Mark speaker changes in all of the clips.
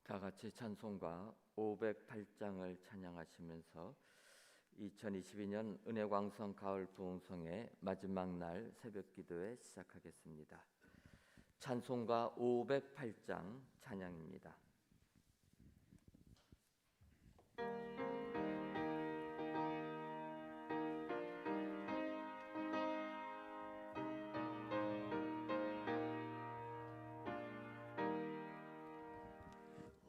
Speaker 1: 다 같이 찬송가 508장을 찬양하시면서 2022년 은혜광성 가을 부흥성의 마지막 날 새벽기도에 시작하겠습니다. 찬송가 508장 찬양입니다.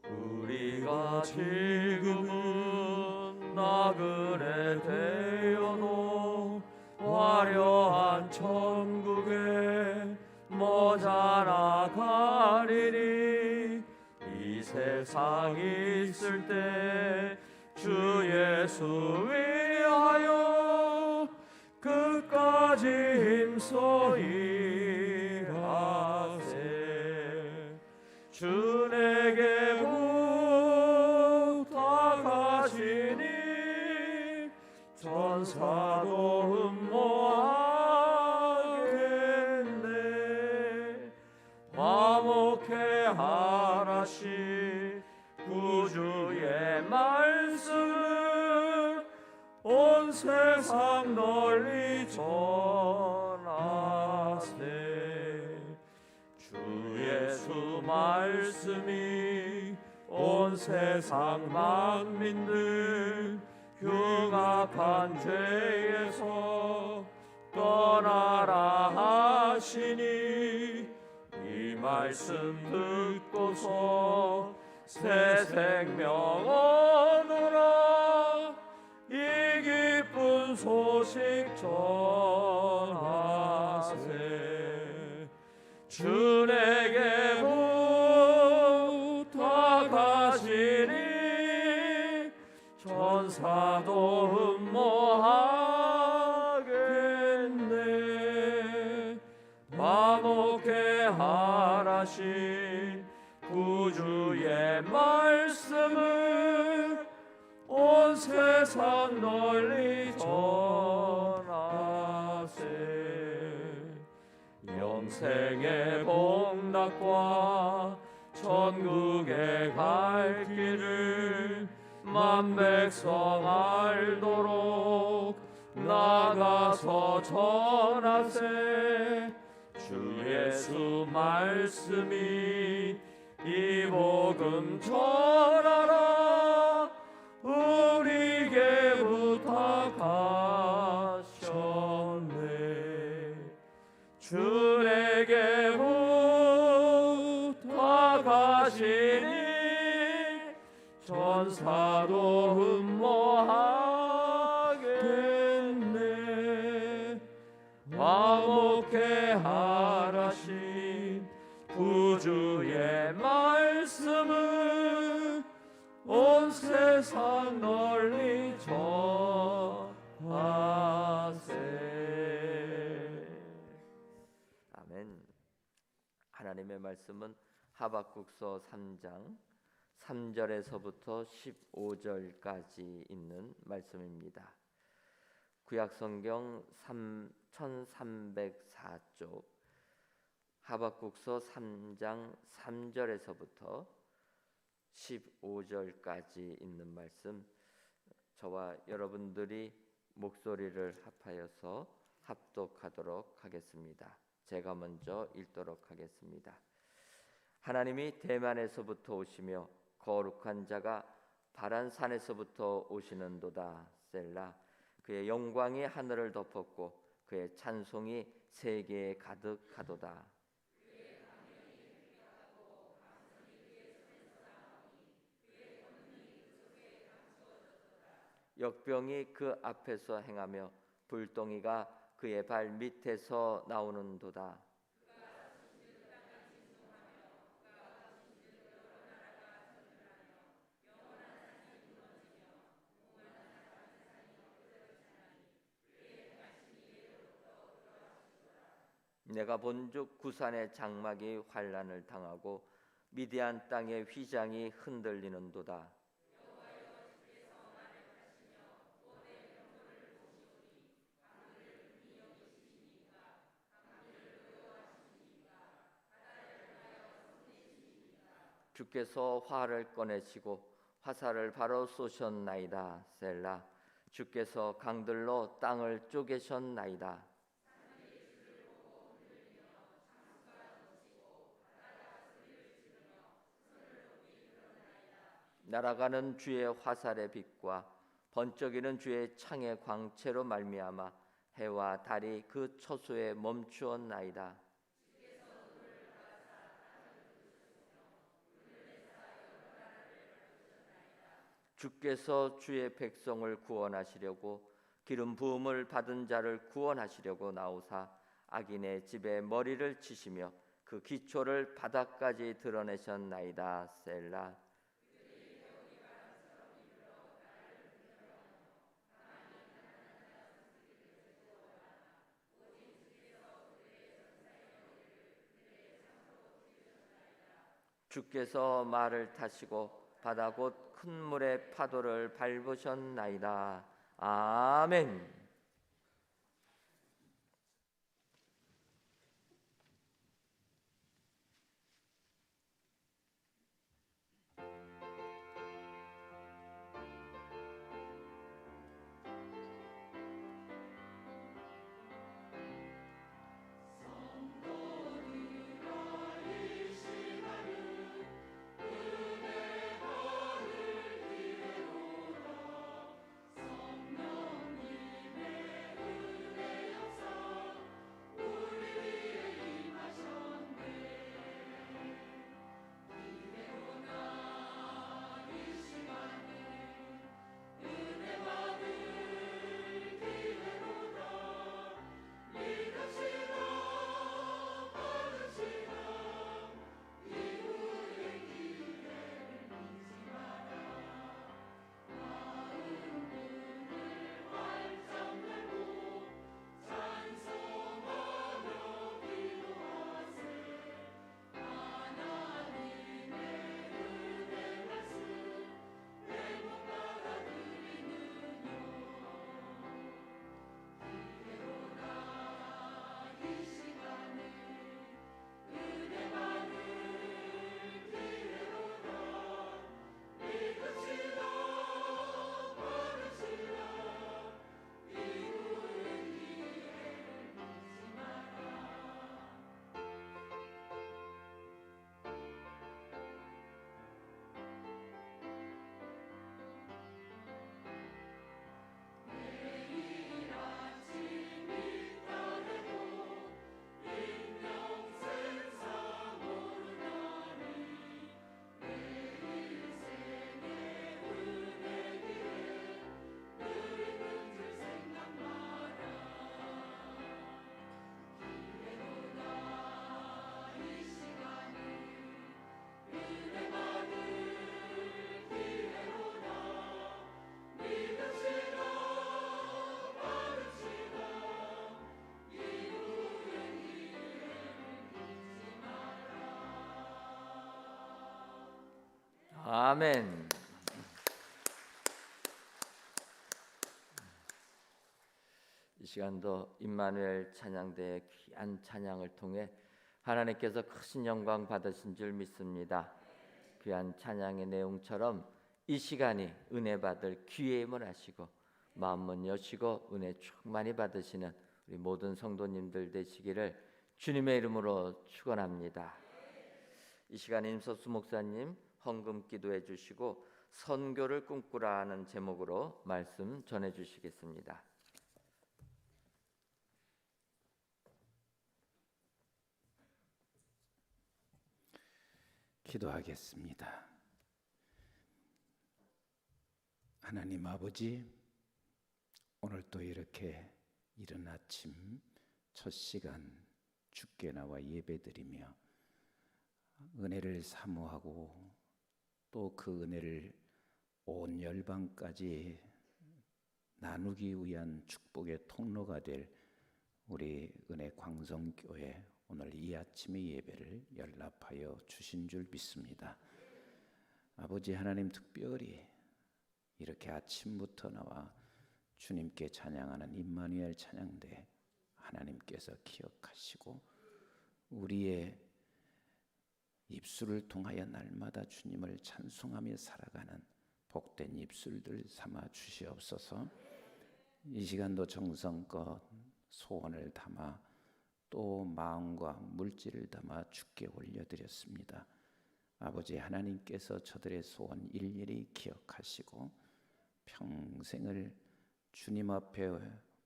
Speaker 2: 우리가 지금은 나그네 되어도 화려한 천국에 머자라 가리니 이 세상 있을 때 주 예수 위하여 끝까지 힘써 일하세. 주 내게 부탁하시니 천사도 흠모하겠네. 화목해 하라시 구주의 말씀을 온 세상 널리 전하세. 주 예수 말씀이 온 세상 만민들 흉악한 죄에서 떠나라 하시니 이 말씀 듣고서 새 생명 얻으라. 이 기쁜 소식 전하세. 주 내게 부탁하시니 천사도 흠모하겠네. 화목해 하라신 구주의 말씀을 온 세상 널리 전하세. 영생의 복락과 천국에 갈 길을 만백성 알도록 나가서 전하세. 주 예수 말씀이 이 복음 전하라. 우리에게 부탁하셨네. 주 내게 부탁하시니 천사도 흠모하겠네. 화목해 하라신 구주의 말씀을 온 세상 널리 전하세.
Speaker 1: 아멘. 하나님의 말씀은 하박국서 3장 3절에서부터 15절까지 있는 말씀입니다. 구약성경 1304쪽 하박국서 3장 3절에서부터 15절까지 있는 말씀, 저와 여러분들이 목소리를 합하여서 합독하도록 하겠습니다. 제가 먼저 읽도록 하겠습니다. 하나님이 대만에서부터 오시며 거룩한 자가 바란 산에서부터 오시는도다. 셀라. 그의 영광이 하늘을 덮었고 그의 찬송이 세계에 가득하도다. 역병이 그 앞에서 행하며 불덩이가 그의 발 밑에서 나오는도다. 내가 본즉 구산의 장막이 환란을 당하고 미디안 땅의 휘장이 흔들리는도다. 주께서 화를 꺼내시고 화살을 바로 쏘셨나이다. 셀라. 주께서 강들로 땅을 쪼개셨나이다. 날아가는 주의 화살의 빛과 번쩍이는 주의 창의 광채로 말미암아 해와 달이 그 처소에 멈추었나이다. 주께서 주의 백성을 구원하시려고 기름 부음을 받은 자를 구원하시려고 나오사 악인의 집에 머리를 치시며 그 기초를 바닥까지 드러내셨나이다. 셀라. 주께서 말을 타시고 바다 곧 큰 물의 파도를 밟으셨나이다. 아멘. 아멘. 이 시간도 임마누엘 찬양대의 귀한 찬양을 통해 하나님께서 크신 영광 받으신 줄 믿습니다. 귀한 찬양의 내용처럼 이 시간이 은혜 받을 기회임을 하시고 마음문 여시고 은혜 충만히 받으시는 우리 모든 성도님들 되시기를 주님의 이름으로 축원합니다. 이 시간에 임석수 목사님 헌금 기도해 주시고 선교를 꿈꾸라는 제목으로 말씀 전해 주시겠습니다.
Speaker 3: 기도하겠습니다. 하나님 아버지, 오늘 또 이렇게 이른 아침 첫 시간 주께 나와 예배드리며 은혜를 사모하고 또 그 은혜를 온 열방까지 나누기 위한 축복의 통로가 될 우리 은혜 광성교회 오늘 이 아침의 예배를 연락하여 주신 줄 믿습니다. 아버지 하나님, 특별히 이렇게 아침부터 나와 주님께 찬양하는 임마누엘 찬양대 하나님께서 기억하시고 우리의 입술을 통하여 날마다 주님을 찬송하며 살아가는 복된 입술들 삼아 주시옵소서. 이 시간도 정성껏 소원을 담아 또 마음과 물질을 담아 주께 올려드렸습니다. 아버지 하나님께서 저들의 소원 일일이 기억하시고 평생을 주님 앞에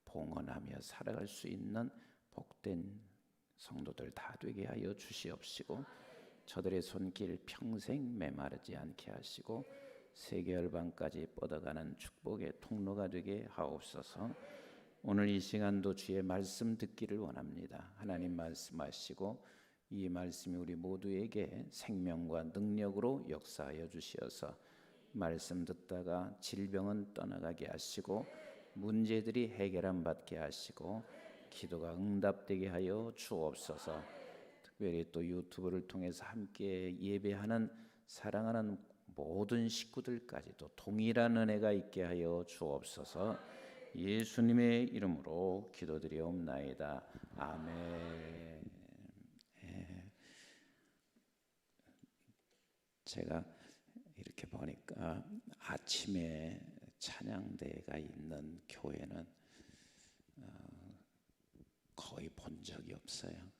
Speaker 3: 봉헌하며 살아갈 수 있는 복된 성도들 다 되게 하여 주시옵시고 저들의 손길 평생 메마르지 않게 하시고 세계 열방까지 뻗어가는 축복의 통로가 되게 하옵소서. 오늘 이 시간도 주의 말씀 듣기를 원합니다. 하나님 말씀하시고 이 말씀이 우리 모두에게 생명과 능력으로 역사하여 주시어서 말씀 듣다가 질병은 떠나가게 하시고 문제들이 해결함 받게 하시고 기도가 응답되게 하여 주옵소서. 특별히 또 유튜브를 통해서 함께 예배하는 사랑하는 모든 식구들까지도 동일한 은혜가 있게 하여 주옵소서. 예수님의 이름으로 기도드리옵나이다. 아멘. 제가 이렇게 보니까 아침에 찬양대가 있는 교회는 거의 본 적이 없어요.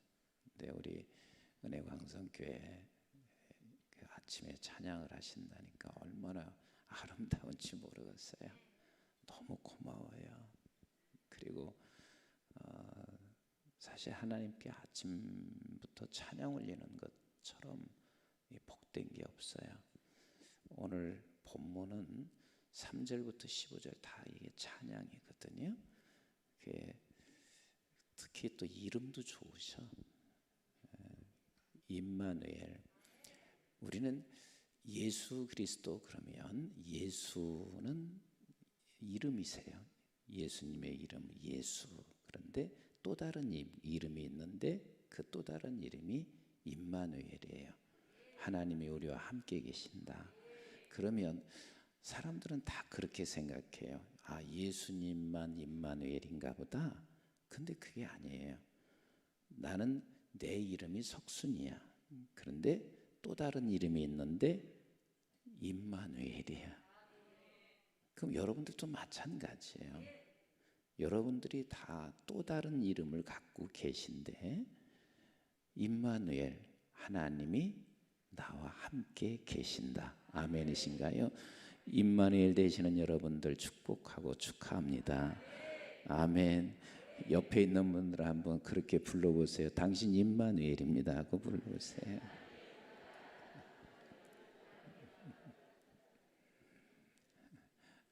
Speaker 3: 근데 우리 은혜광성교회 그 아침에 찬양을 하신다니까 얼마나 아름다운지 모르겠어요. 너무 고마워요. 그리고 사실 하나님께 아침부터 찬양 올리는 것처럼 복된 게 없어요. 오늘 본문은 3절부터 15절 다 이게 찬양이거든요. 특히 또 이름도 좋으셔. 임마누엘. 우리는 예수 그리스도 그러면 예수는 이름이세요. 예수님의 이름 예수. 그런데 또 다른 이름이 있는데 그 또 다른 이름이 임마누엘이에요. 하나님이 우리와 함께 계신다. 그러면 사람들은 다 그렇게 생각해요. 아, 예수님만 임마누엘인가 보다. 근데 그게 아니에요. 나는 내 이름이 석순이야. 그런데 또 다른 이름이 있는데 임마누엘이야. 그럼 여러분들도 마찬가지예요. 여러분들이 다 또 다른 이름을 갖고 계신데 임마누엘, 하나님이 나와 함께 계신다. 아멘이신가요? 임마누엘 되시는 여러분들 축복하고 축하합니다. 아멘. 옆에 있는 분들 한번 그렇게 불러보세요. 당신 임마누엘입니다 하고 불러보세요.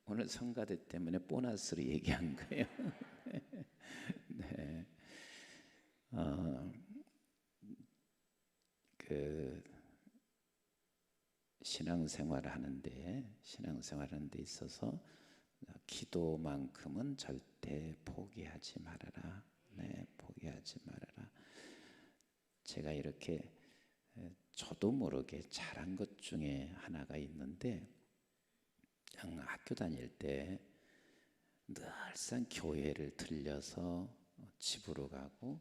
Speaker 3: 오늘 성가대 때문에 보너스로 얘기한 거예요. 네. 그 신앙생활을 하는데 있어서 기도만큼은 절대 포기하지 말아라. 네, 포기하지 말아라. 제가 이렇게 저도 모르게 잘한 것 중에 하나가 있는데 학교 다닐 때 늘상 교회를 들려서 집으로 가고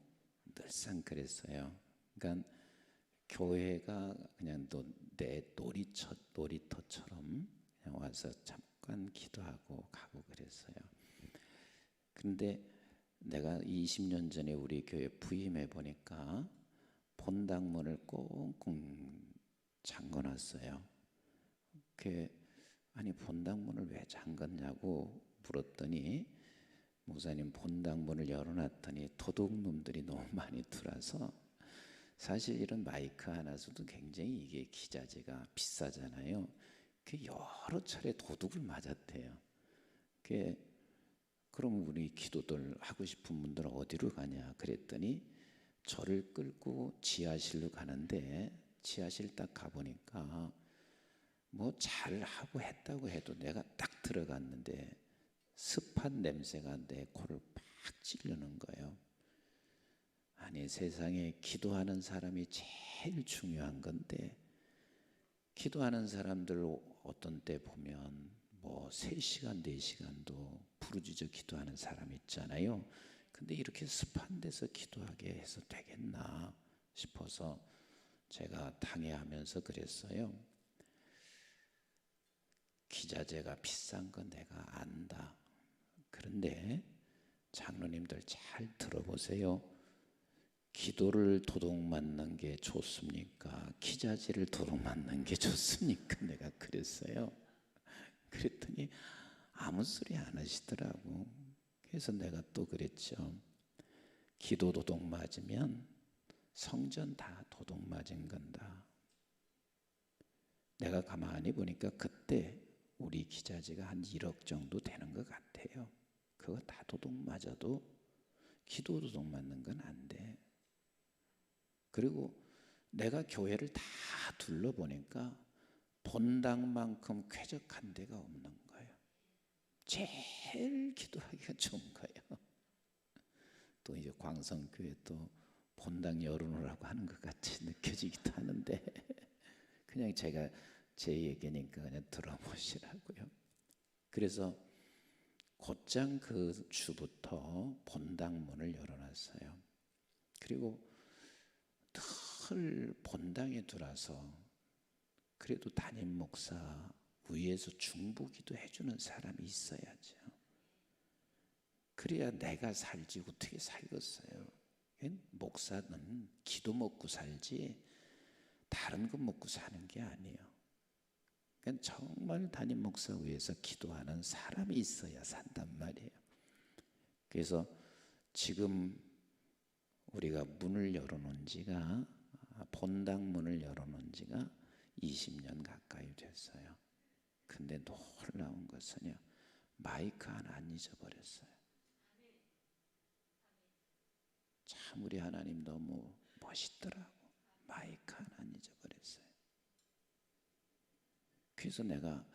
Speaker 3: 늘상 그랬어요. 그러니까 교회가 그냥 내 놀이터처럼 그냥 와서 잠깐 기도하고 가고 그랬어요. 근데 내가 20년 전에 우리 교회 부임해 보니까 본당문을 꽁꽁 잠궈놨어요. 아니 본당문을 왜 잠갔냐고 물었더니 목사님 본당문을 열어놨더니 도둑놈들이 너무 많이 들어와서 사실 이런 마이크 하나서도 굉장히 이게 기자재가 비싸잖아요. 여러 차례 도둑을 맞았대요. 그럼 우리 기도들 하고 싶은 분들은 어디로 가냐 그랬더니 저를 끌고 지하실로 가는데 지하실 딱 가보니까 뭐 잘하고 했다고 해도 내가 딱 들어갔는데 습한 냄새가 내 코를 팍 찌르는 거예요. 아니 세상에 기도하는 사람이 제일 중요한 건데 기도하는 사람들 어떤 때 보면 뭐 3시간 4시간도 부르짖어 기도하는 사람 있잖아요. 근데 이렇게 습한 데서 기도하게 해서 되겠나 싶어서 제가 당회하면서 그랬어요. 기자재가 비싼 건 내가 안다. 그런데 장로님들 잘 들어보세요. 기도를 도둑맞는 게 좋습니까? 기자재를 도둑맞는 게 좋습니까? 내가 그랬어요. 그랬더니 아무 소리 안 하시더라고. 그래서 내가 또 그랬죠. 기도 도둑맞으면 성전 다 도둑맞은 건다. 내가 가만히 보니까 그때 우리 기자재가 한 1억 정도 되는 것 같아요. 그거 다 도둑맞아도 기도 도둑맞는 건 안 돼. 그리고 내가 교회를 다 둘러보니까 본당만큼 쾌적한 데가 없는 거예요. 제일 기도하기가 좋은 거예요. 또 이제 광성교회 또 본당 열어놓으라고 하는 것 같이 느껴지기도 하는데 그냥 제가 제 얘기니까 그냥 들어보시라고요. 그래서 곧장 그 주부터 본당 문을 열어놨어요. 그리고 늘 본당에 들어와서 그래도 담임 목사 위에서 중보기도 해주는 사람이 있어야죠. 그래야 내가 살지 어떻게 살겠어요. 목사는 기도 먹고 살지 다른 거 먹고 사는 게 아니에요. 그러니까 정말 담임 목사 위에서 기도하는 사람이 있어야 산단 말이에요. 그래서 지금 우리가 문을 열어놓은 지가 본당 문을 열어놓은 지가 20년 가까이 됐어요. 근데 놀라운 것은요, 마이크 하나 안 잊어버렸어요. 참 우리 하나님 너무 멋있더라고. 마이크 하나 안 잊어버렸어요. 그래서 내가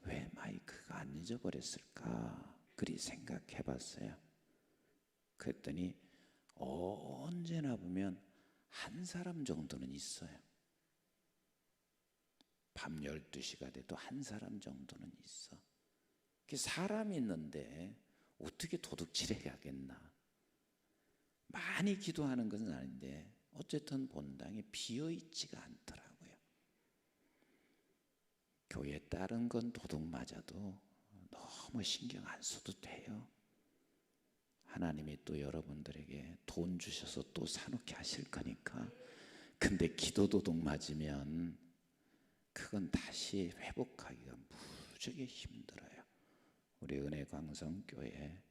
Speaker 3: 왜 마이크가 안 잊어버렸을까 그리 생각해봤어요. 그랬더니 언제나 보면 한 사람 정도는 있어요. 밤 12시가 돼도 한 사람 정도는 있어. 사람이 있는데 어떻게 도둑질해야겠나. 많이 기도하는 것은 아닌데 어쨌든 본당이 비어있지가 않더라고요. 교회 다른 건 도둑맞아도 너무 신경 안 써도 돼요. 하나님이 또 여러분들에게 돈 주셔서 또 사놓게 하실 거니까. 근데 기도 도둑 맞으면 그건 다시 회복하기가 무지하게 힘들어요. 우리 은혜광성교회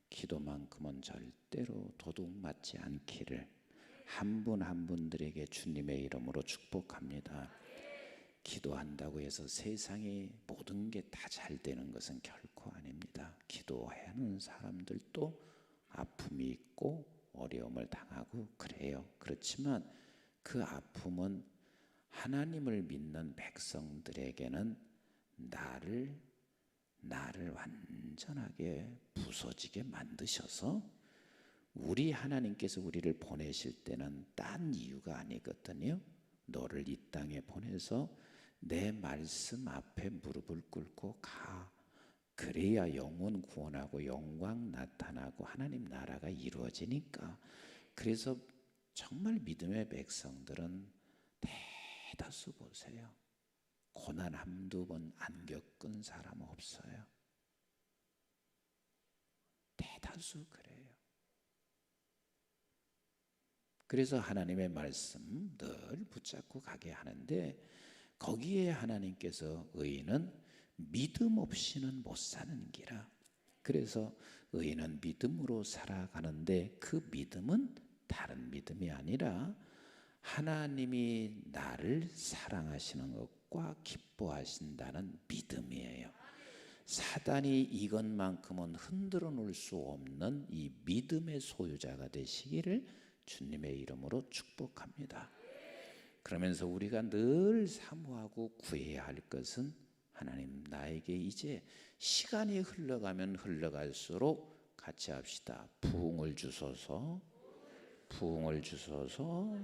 Speaker 3: 기도만큼은 절대로 도둑 맞지 않기를 한 분 한 분들에게 주님의 이름으로 축복합니다. 기도한다고 해서 세상의 모든 게 다 잘 되는 것은 결코 아닙니다. 기도하는 사람들도 아픔이 있고 어려움을 당하고 그래요. 그렇지만 그 아픔은 하나님을 믿는 백성들에게는 나를 완전하게 부서지게 만드셔서 우리 하나님께서 우리를 보내실 때는 딴 이유가 아니거든요. 너를 이 땅에 보내서 내 말씀 앞에 무릎을 꿇고 가. 그래야 영혼 구원하고 영광 나타나고 하나님 나라가 이루어지니까. 그래서 정말 믿음의 백성들은 대다수 보세요. 고난 한두 번 안 겪은 사람 없어요. 대다수 그래요. 그래서 하나님의 말씀 늘 붙잡고 가게 하는데 거기에 하나님께서 의인은 믿음 없이는 못 사는 기라. 그래서 의인은 믿음으로 살아가는데 그 믿음은 다른 믿음이 아니라 하나님이 나를 사랑하시는 것과 기뻐하신다는 믿음이에요. 사단이 이것만큼은 흔들어 놓을 수 없는 이 믿음의 소유자가 되시기를 주님의 이름으로 축복합니다. 그러면서 우리가 늘 사모하고 구해야 할 것은 하나님 나에게 이제 시간이 흘러가면 흘러갈수록 같이 합시다. 부흥을 주소서. 부흥을 주소서.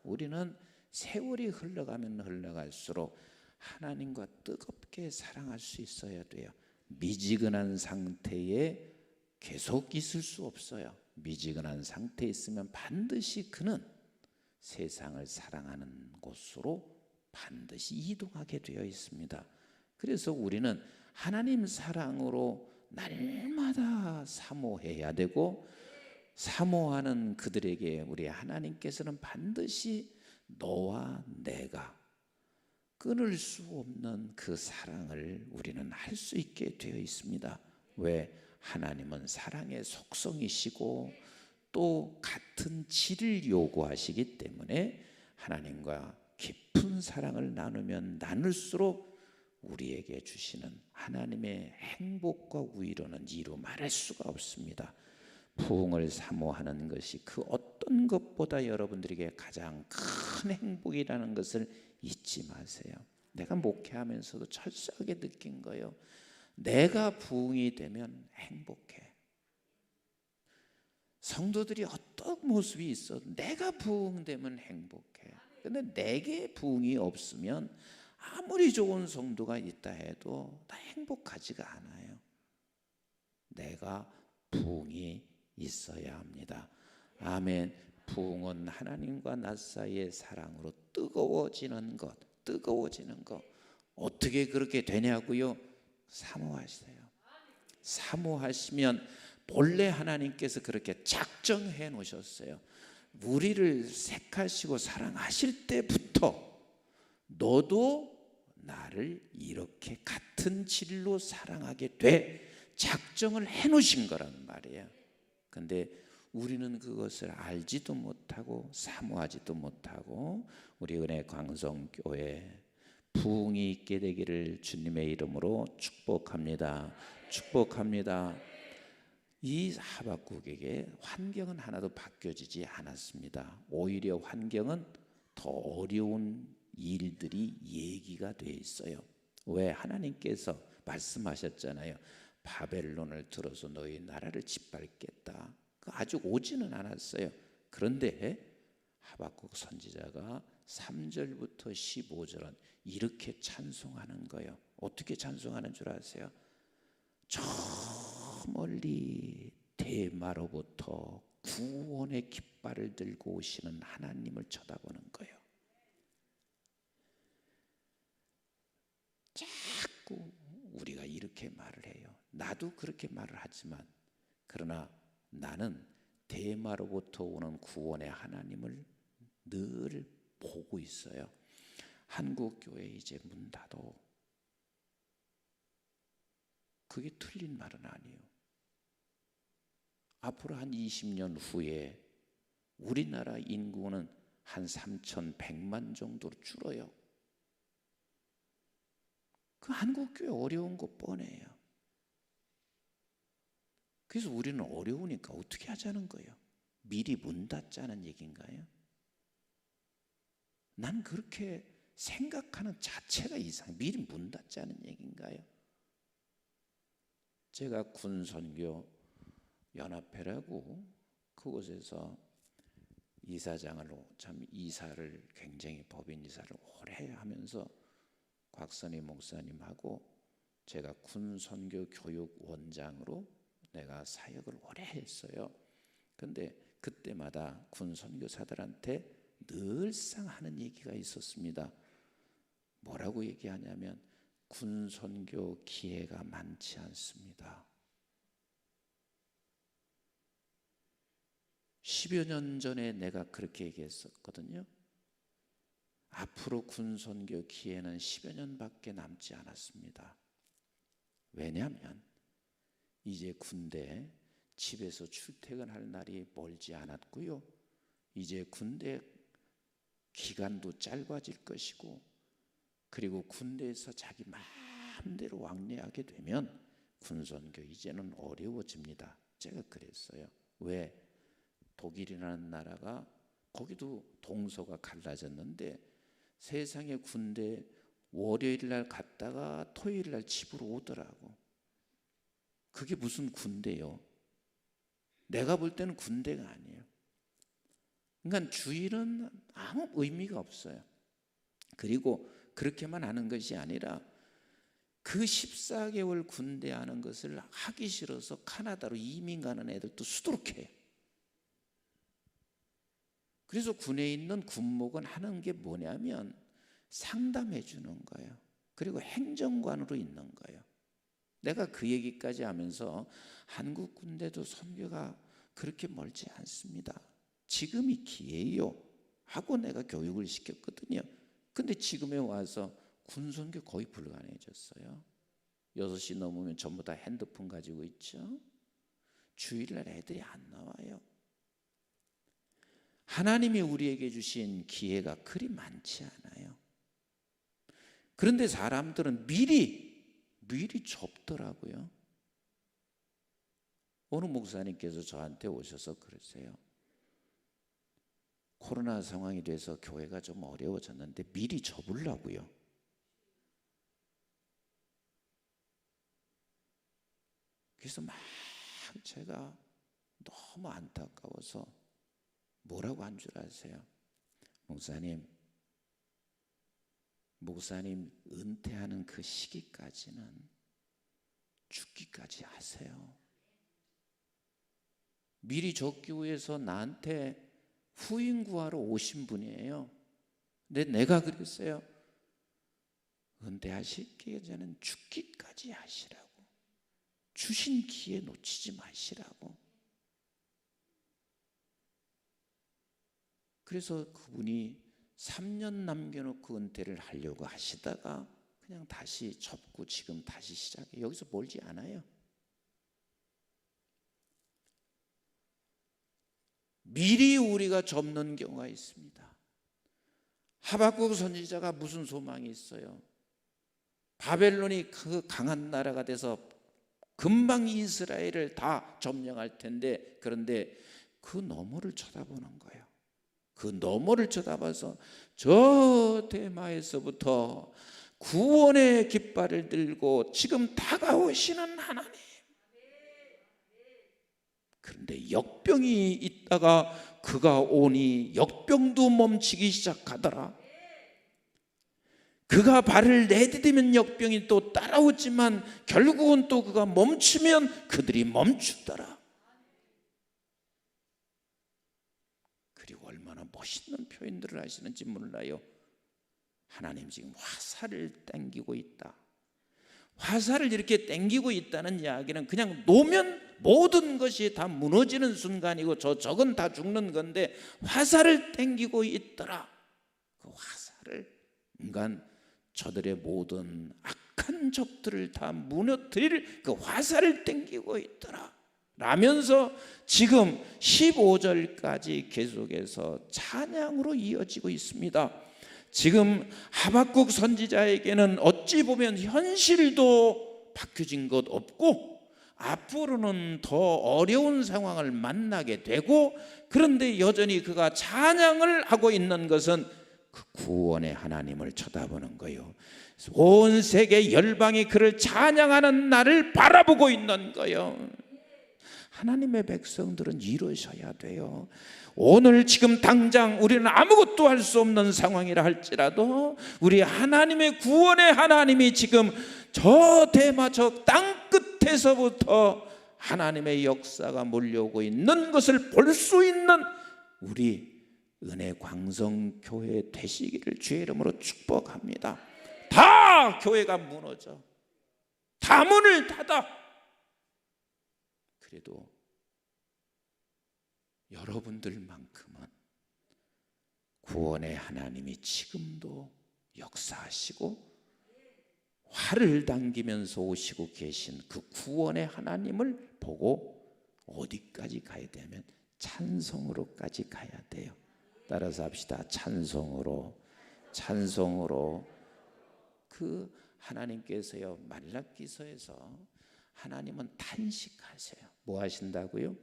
Speaker 3: 우리는 세월이 흘러가면 흘러갈수록 하나님과 뜨겁게 사랑할 수 있어야 돼요. 미지근한 상태에 계속 있을 수 없어요. 미지근한 상태에 있으면 반드시 그는 세상을 사랑하는 곳으로 반드시 이동하게 되어 있습니다. 그래서 우리는 하나님 사랑으로 날마다 사모해야 되고, 사모하는 그들에게 우리 하나님께서는 반드시 너와 내가 끊을 수 없는 그 사랑을 우리는 할 수 있게 되어 있습니다. 왜? 하나님은 사랑의 속성이시고 또 같은 질을 요구하시기 때문에 하나님과 깊은 사랑을 나누면 나눌수록 우리에게 주시는 하나님의 행복과 위로는 이루 말할 수가 없습니다. 부흥을 사모하는 것이 그 어떤 것보다 여러분들에게 가장 큰 행복이라는 것을 잊지 마세요. 내가 목회하면서도 철저하게 느낀 거예요. 내가 부흥이 되면 행복해. 성도들이 어떤 모습이 있어도 내가 부흥되면 행복해. 근데 내게 부흥이 없으면 아무리 좋은 성도가 있다 해도 다 행복하지가 않아요. 내가 부흥이 있어야 합니다. 아멘. 부흥은 하나님과 나 사이의 사랑으로 뜨거워지는 것. 뜨거워지는 것. 어떻게 그렇게 되냐고요? 사모하세요. 사모하시면 본래 하나님께서 그렇게 작정해 놓으셨어요. 우리를 택하시고 사랑하실 때부터 너도 나를 이렇게 같은 질로 사랑하게 돼 작정을 해 놓으신 거란 말이에요. 근데 우리는 그것을 알지도 못하고 사모하지도 못하고, 우리 은혜 광성교회 부흥이 있게 되기를 주님의 이름으로 축복합니다. 축복합니다. 이 하박국에게 환경은 하나도 바뀌어지지 않았습니다. 오히려 환경은 더 어려운 일들이 얘기가 돼 있어요. 왜? 하나님께서 말씀하셨잖아요. 바벨론을 들어서 너희 나라를 짓밟겠다. 아직 오지는 않았어요. 그런데 하박국 선지자가 3절부터 15절은 이렇게 찬송하는 거예요. 어떻게 찬송하는 줄 아세요? 저 멀리 대마로부터 구원의 깃발을 들고 오시는 하나님을 쳐다보는 거예요. 자꾸 우리가 이렇게 말을 해요. 나도 그렇게 말을 하지만, 그러나 나는 대마로부터 오는 구원의 하나님을 늘 보고 있어요. 한국 교회 이제 문 닫어. 그게 틀린 말은 아니에요. 앞으로 한 20년 후에 우리나라 인구는 한 3,100만 정도로 줄어요. 그 한국 교회 어려운 거 뻔해요. 그래서 우리는 어려우니까 어떻게 하자는 거예요? 미리 문 닫자는 얘기인가요? 난 그렇게 생각하는 자체가 이상해. 미리 문 닫자는 얘기인가요? 제가 군선교 연합회라고 그곳에서 이사장으로 참 이사를 굉장히 법인 이사를 오래 하면서 곽선희 목사님하고 제가 군선교 교육원장으로 내가 사역을 오래 했어요. 근데 그때마다 군선교사들한테 늘상 하는 얘기가 있었습니다. 뭐라고 얘기하냐면 군선교 기회가 많지 않습니다. 10여 년 전에 내가 그렇게 얘기했었거든요. 앞으로 군선교 기회는 10여 년밖에 남지 않았습니다. 왜냐하면 이제 군대 집에서 출퇴근할 날이 멀지 않았고요. 이제 군대 기간도 짧아질 것이고, 그리고 군대에서 자기 마음대로 왕래하게 되면 군선교 이제는 어려워집니다. 제가 그랬어요. 왜? 독일이라는 나라가 거기도 동서가 갈라졌는데 세상의 군대 월요일 날 갔다가 토요일 날 집으로 오더라고. 그게 무슨 군대요? 내가 볼 때는 군대가 아니에요. 그러니까 주일은 아무 의미가 없어요. 그리고 그렇게만 하는 것이 아니라 그 14개월 군대 하는 것을 하기 싫어서 카나다로 이민 가는 애들도 수두룩해요. 그래서 군에 있는 군목은 하는 게 뭐냐면 상담해 주는 거예요. 그리고 행정관으로 있는 거예요. 내가 그 얘기까지 하면서 한국 군대도 선교가 그렇게 멀지 않습니다. 지금이 기회예요 하고 내가 교육을 시켰거든요. 근데 지금에 와서 군선교 거의 불가능해졌어요. 6시 넘으면 전부 다 핸드폰 가지고 있죠. 주일날 애들이 안 나와요. 하나님이 우리에게 주신 기회가 그리 많지 않아요. 그런데 사람들은 미리 접더라고요. 어느 목사님께서 저한테 오셔서 그러세요. 코로나 상황이 돼서 교회가 좀 어려워졌는데 미리 접으려고요. 그래서 막 제가 너무 안타까워서 뭐라고 한 줄 아세요? 목사님 은퇴하는 그 시기까지는 죽기까지 하세요. 미리 접기 위해서 나한테 후임 구하러 오신 분이에요. 근데 내가 그랬어요. 은퇴하시기 전에는 죽기까지 하시라고. 주신 기회 놓치지 마시라고. 그래서 그분이 3년 남겨놓고 은퇴를 하려고 하시다가 그냥 다시 접고 지금 다시 시작해. 여기서 멀지 않아요. 미리 우리가 접는 경우가 있습니다. 하박국 선지자가 무슨 소망이 있어요? 바벨론이 그 강한 나라가 돼서 금방 이스라엘을 다 점령할 텐데, 그런데 그 너머를 쳐다보는 거예요. 그 너머를 쳐다봐서 저 대마에서부터 구원의 깃발을 들고 지금 다가오시는 하나님. 그런데 역병이 있다가 그가 오니 역병도 멈추기 시작하더라. 그가 발을 내디디면 역병이 또 따라오지만 결국은 또 그가 멈추면 그들이 멈추더라. 그리고 얼마나 멋있는 표현들을 하시는지 몰라요. 하나님 지금 화살을 당기고 있다. 화살을 이렇게 당기고 있다는 이야기는 그냥 놓으면 모든 것이 다 무너지는 순간이고 적은 다 죽는 건데, 화살을 당기고 있더라. 그 화살을 인간 저들의 모든 악한 적들을 다 무너뜨릴 그 화살을 당기고 있더라 라면서 지금 15절까지 계속해서 찬양으로 이어지고 있습니다. 지금 하박국 선지자에게는 어찌 보면 현실도 바뀌어진 것 없고 앞으로는 더 어려운 상황을 만나게 되고, 그런데 여전히 그가 찬양을 하고 있는 것은 그 구원의 하나님을 쳐다보는 거예요. 온 세계 열방이 그를 찬양하는 날을 바라보고 있는 거예요. 하나님의 백성들은 이러셔야 돼요. 오늘 지금 당장 우리는 아무것도 할 수 없는 상황이라 할지라도 우리 하나님의 구원의 하나님이 지금 저 대마 저 땅 끝에서부터 하나님의 역사가 몰려오고 있는 것을 볼 수 있는 우리 은혜 광성교회 되시기를 주의 이름으로 축복합니다. 다 교회가 무너져, 다 문을 닫아. 그래도 여러분들만큼은 구원의 하나님이 지금도 역사하시고 활을 당기면서 오시고 계신 그 구원의 하나님을 보고 어디까지 가야 되면 찬송으로까지 가야 돼요. 따라서 합시다. 찬송으로. 그 하나님께서요, 말라기서에서 하나님은 탄식하세요. 뭐 하신다고요?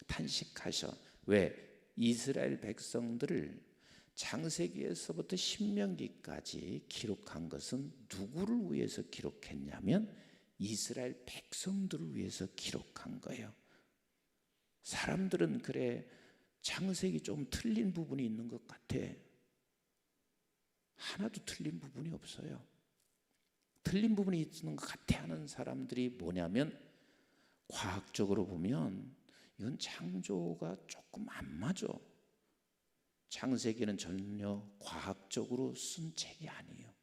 Speaker 3: 탄식하셔. 왜? 이스라엘 백성들을 창세기에서부터 신명기까지 기록한 것은 누구를 위해서 기록했냐면 이스라엘 백성들을 위해서 기록한 거예요. 사람들은 그래, 창세기 좀 틀린 부분이 있는 것 같아. 하나도 틀린 부분이 없어요. 틀린 부분이 있는 것 같아 하는 사람들이 뭐냐면, 과학적으로 보면 이건 창조가 조금 안 맞아. 창세기는 전혀 과학적으로 쓴 책이 아니에요.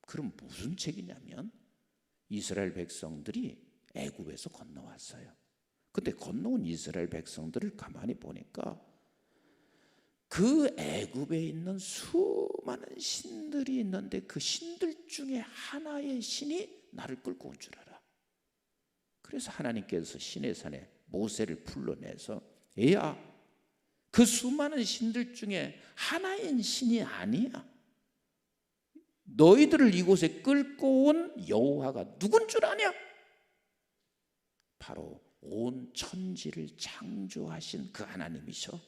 Speaker 3: 그럼 무슨 책이냐면 이스라엘 백성들이 애굽에서 건너왔어요. 근데 건너온 이스라엘 백성들을 가만히 보니까 그 애굽에 있는 수많은 신들이 있는데 그 신들 중에 하나의 신이 나를 끌고 온 줄 알아. 그래서 하나님께서 시내산에 모세를 불러내서 얘야, 그 수많은 신들 중에 하나의 신이 아니야. 너희들을 이곳에 끌고 온 여호와가 누군 줄 아냐? 바로 온 천지를 창조하신 그 하나님이셔.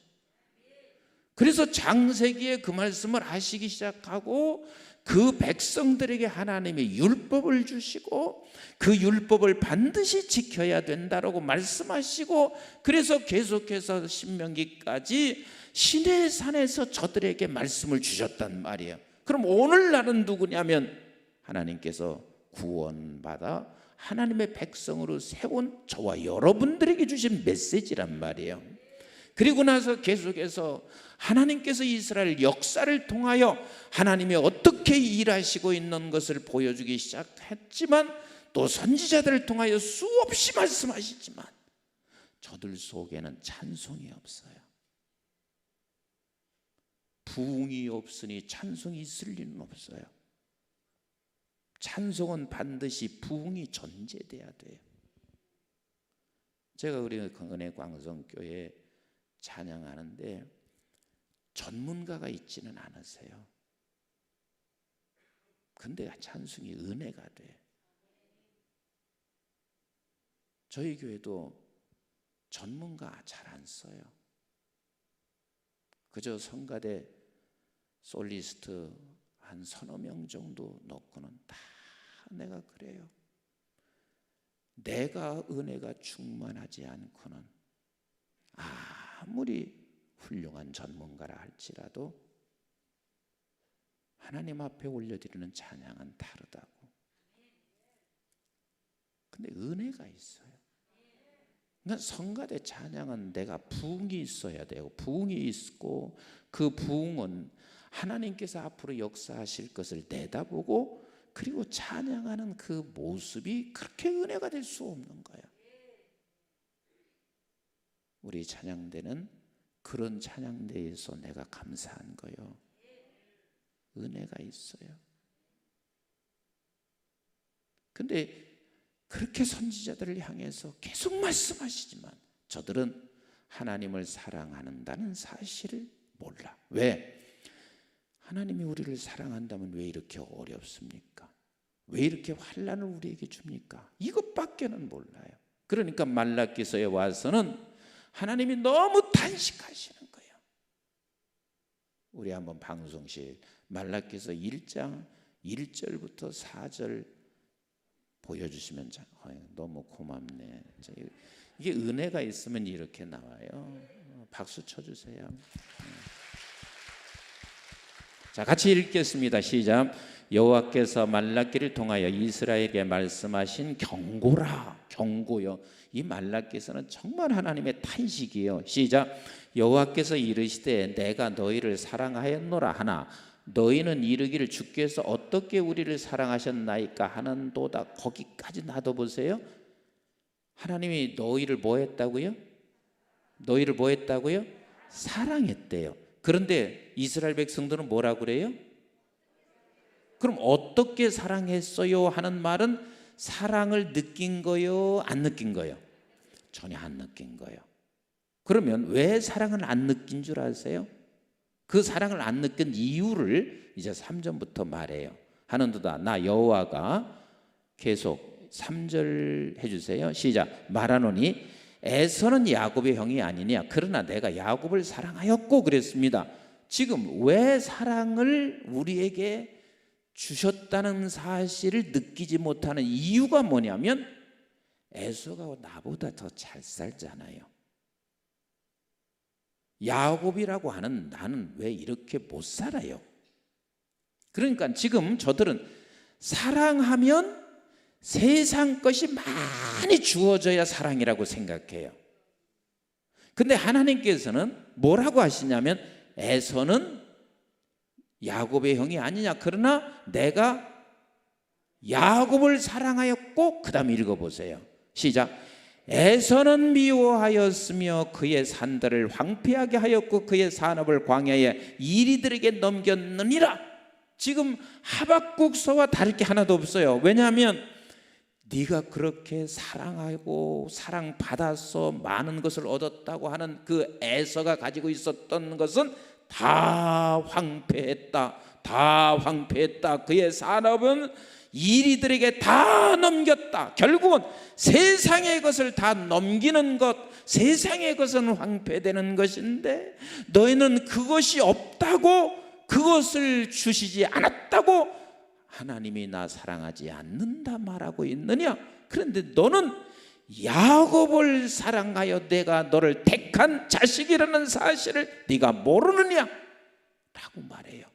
Speaker 3: 그래서 창세기에 그 말씀을 하시기 시작하고 그 백성들에게 하나님이 율법을 주시고 그 율법을 반드시 지켜야 된다라고 말씀하시고, 그래서 계속해서 신명기까지 시내산에서 저들에게 말씀을 주셨단 말이에요. 그럼 오늘날은 누구냐면 하나님께서 구원받아 하나님의 백성으로 세운 저와 여러분들에게 주신 메시지란 말이에요. 그리고 나서 계속해서 하나님께서 이스라엘 역사를 통하여 하나님이 어떻게 일하시고 있는 것을 보여주기 시작했지만, 또 선지자들을 통하여 수없이 말씀하시지만 저들 속에는 찬송이 없어요. 부흥이 없으니 찬송이 있을 리는 없어요. 찬송은 반드시 부흥이 전제돼야 돼요. 제가 우리 은혜 광성교회 찬양하는데 전문가가 있지는 않으세요. 근데 찬송이 은혜가 돼. 저희 교회도 전문가 잘 안 써요. 그저 성가대 솔리스트 한 서너 명 정도 넣고는 다 내가 그래요. 내가 은혜가 충만하지 않고는 아무리 훌륭한 전문가라 할지라도 하나님 앞에 올려드리는 찬양은 다르다고. 근데 은혜가 있어요. 그러니까 성가대 찬양은 내가 부흥이 있어야 돼요. 부흥이 있고 그 부흥은 하나님께서 앞으로 역사하실 것을 내다보고 그리고 찬양하는 그 모습이 그렇게 은혜가 될 수 없는 거예요. 우리 찬양대는 그런 찬양대에서 내가 감사한 거예요. 은혜가 있어요. 근데 그렇게 선지자들을 향해서 계속 말씀하시지만 저들은 하나님을 사랑한다는 사실을 몰라. 왜? 하나님이 우리를 사랑한다면 왜 이렇게 어렵습니까? 왜 이렇게 환난을 우리에게 줍니까? 이것밖에는 몰라요. 그러니까 말라기서에 와서는 하나님이 너무 단식하시는 거예요. 우리 한번 방송실 말라기서 1장 1절부터 4절 보여주시면 너무 고맙네. 이게 은혜가 있으면 이렇게 나와요. 박수 쳐주세요. 자, 같이 읽겠습니다. 시작. 여호와께서 말라기를 통하여 이스라엘에게 말씀하신 경고라. 경고요. 이 말라기서는 정말 하나님의 탄식이에요. 시작. 여호와께서 이르시되 내가 너희를 사랑하였노라 하나 너희는 이르기를 주께서 어떻게 우리를 사랑하셨나이까 하는도다. 거기까지 놔둬보세요. 하나님이 너희를 뭐 했다고요? 너희를 뭐 했다고요? 사랑했대요. 그런데 이스라엘 백성들은 뭐라고 그래요? 그럼 어떻게 사랑했어요 하는 말은 사랑을 느낀 거요? 안 느낀 거요? 전혀 안 느낀 거예요. 그러면 왜 사랑을 안 느낀 줄 아세요? 그 사랑을 안 느낀 이유를 이제 3절부터 말해요. 하는도다 나 여호와가 계속 3절 해주세요. 시작. 말하노니 에서는 야곱의 형이 아니냐 그러나 내가 야곱을 사랑하였고 그랬습니다. 지금 왜 사랑을 우리에게 주셨다는 사실을 느끼지 못하는 이유가 뭐냐면 에서가 나보다 더 잘 살잖아요. 야곱이라고 하는 나는 왜 이렇게 못 살아요? 그러니까 지금 저들은 사랑하면 세상 것이 많이 주어져야 사랑이라고 생각해요. 근데 하나님께서는 뭐라고 하시냐면 에서는 야곱의 형이 아니냐. 그러나 내가 야곱을 사랑하였고, 그 다음에 읽어보세요. 시작. 에서는 미워하였으며 그의 산들을 황폐하게 하였고 그의 산업을 광야에 이리들에게 넘겼느니라. 지금 하박국서와 다를 게 하나도 없어요. 왜냐하면 네가 그렇게 사랑하고 사랑받아서 많은 것을 얻었다고 하는 그 에서가 가지고 있었던 것은 다 황폐했다. 다 황폐했다. 그의 산업은 이리들에게 다 넘겼다. 결국은 세상의 것을 다 넘기는 것, 세상의 것은 황폐되는 것인데 너희는 그것이 없다고, 그것을 주시지 않았다고 하나님이 나 사랑하지 않는다 말하고 있느냐. 그런데 너는 야곱을 사랑하여 내가 너를 택한 자식이라는 사실을 네가 모르느냐 라고 말해요.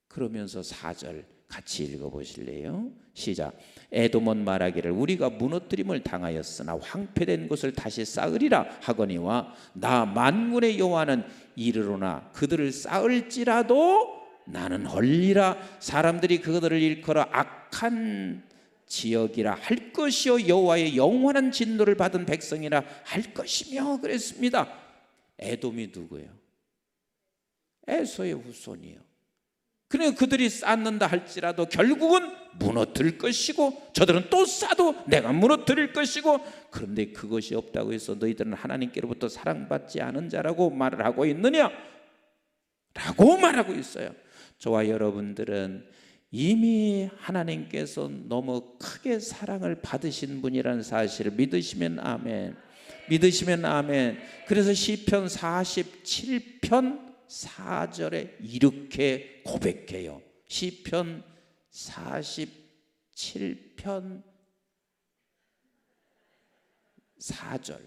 Speaker 3: 그러면서 4절 같이 읽어보실래요? 시작. 에돔은 말하기를 우리가 무너뜨림을 당하였으나 황폐된 곳을 다시 쌓으리라 하거니와 나 만군의 여호와는 이르로나 그들을 쌓을지라도 나는 헐리라. 사람들이 그들을 일컬어 악한 지역이라 할 것이요 여호와의 영원한 진노를 받은 백성이라 할 것이며 그랬습니다. 에돔이 누구예요? 에서의 후손이요. 그러니까 그들이 쌓는다 할지라도 결국은 무너뜨릴 것이고 저들은 또 쌓아도 내가 무너뜨릴 것이고, 그런데 그것이 없다고 해서 너희들은 하나님께로부터 사랑받지 않은 자라고 말을 하고 있느냐 라고 말하고 있어요. 저와 여러분들은 이미 하나님께서 너무 크게 사랑을 받으신 분이라는 사실을 믿으시면 아멘. 믿으시면 아멘. 그래서 시편 47편 4절에 이렇게 고백해요. 시편 47편 4절.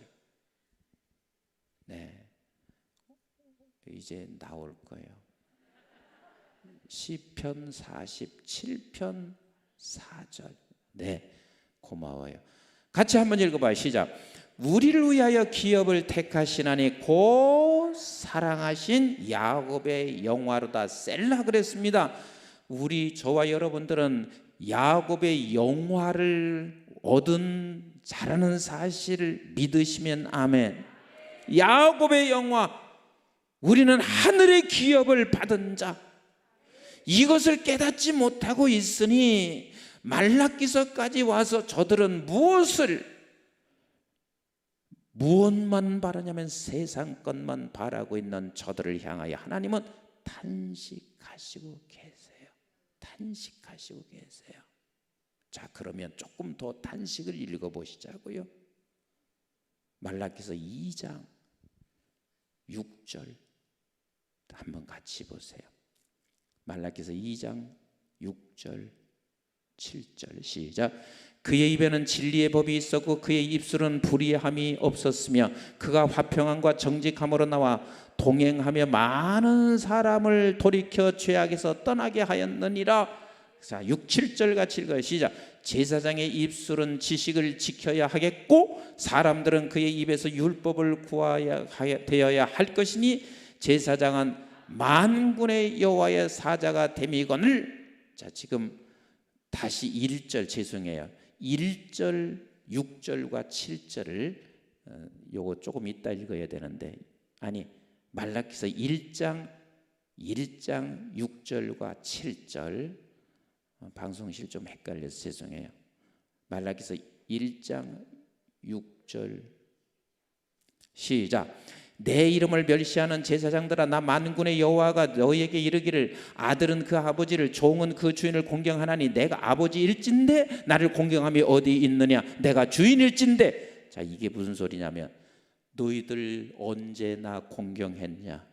Speaker 3: 네, 이제 나올 거예요. 시편 47편 4절. 네, 고마워요. 같이 한번 읽어봐요. 시작. 우리를 위하여 기업을 택하시나니 곧 사랑하신 야곱의 영화로다. 셀라 그랬습니다. 우리 저와 여러분들은 야곱의 영화를 얻은 자라는 사실을 믿으시면 아멘. 야곱의 영화, 우리는 하늘의 기업을 받은 자, 이것을 깨닫지 못하고 있으니 말라기서까지 와서 저들은 무엇만 바라냐면 세상 것만 바라고 있는 저들을 향하여 하나님은 탄식하시고 계세요. 탄식하시고 계세요. 자, 그러면 조금 더 탄식을 읽어보시자고요. 말라기서 2장 6절 한번 같이 보세요. 말라기서 2장 6절 7절 시작. 그의 입에는 진리의 법이 있었고 그의 입술은 불의함이 없었으며 그가 화평함과 정직함으로 나와 동행하며 많은 사람을 돌이켜 죄악에서 떠나게 하였느니라. 자, 6, 7절 같이 읽어요. 시작. 제사장의 입술은 지식을 지켜야 하겠고 사람들은 그의 입에서 율법을 구하야 되어야 할 것이니 제사장은 만군의 여호와의 사자가 됨이거늘. 자, 지금 다시 1절 죄송해요. 1절 6절과 7절을 요거 조금 이따 읽어야 되는데, 아니 말라기서 1장 6절과 7절 방송실 좀 헷갈려서 죄송해요. 말라기서 1장 6절 시작. 내 이름을 멸시하는 제사장들아, 나 만군의 여호와가 너희에게 이르기를 아들은 그 아버지를 종은 그 주인을 공경하나니 내가 아버지일진데 나를 공경함이 어디 있느냐. 내가 주인일진데. 자, 이게 무슨 소리냐면 너희들 언제 나 공경했냐.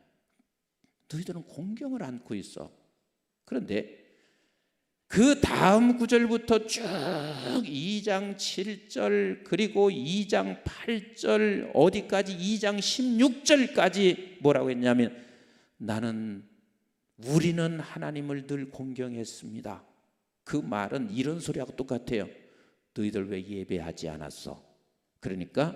Speaker 3: 너희들은 공경을 안고 있어. 그런데 그 다음 구절부터 쭉 2장 7절 그리고 2장 8절 어디까지 2장 16절까지 뭐라고 했냐면 우리는 하나님을 늘 공경했습니다. 그 말은 이런 소리하고 똑같아요. 너희들 왜 예배하지 않았어? 그러니까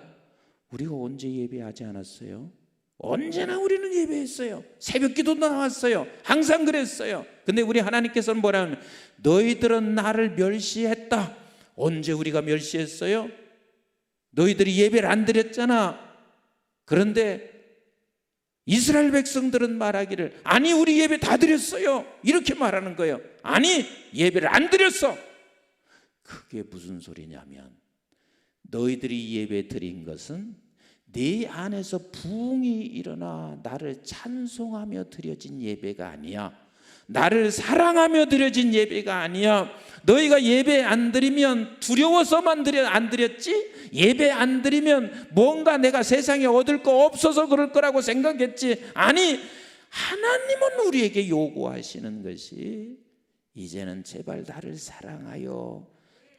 Speaker 3: 우리가 언제 예배하지 않았어요? 언제나 우리는 예배했어요. 새벽기도도 나왔어요. 항상 그랬어요. 근데 우리 하나님께서는 뭐라면 너희들은 나를 멸시했다. 언제 우리가 멸시했어요? 너희들이 예배를 안 드렸잖아. 그런데 이스라엘 백성들은 말하기를 아니 우리 예배 다 드렸어요. 이렇게 말하는 거예요. 아니 예배를 안 드렸어. 그게 무슨 소리냐면 너희들이 예배 드린 것은 네 안에서 부흥이 일어나 나를 찬송하며 드려진 예배가 아니야. 나를 사랑하며 드려진 예배가 아니야. 너희가 예배 안 드리면 두려워서만 안 드렸지, 예배 안 드리면 뭔가 내가 세상에 얻을 거 없어서 그럴 거라고 생각했지. 아니 하나님은 우리에게 요구하시는 것이 이제는 제발 나를 사랑하여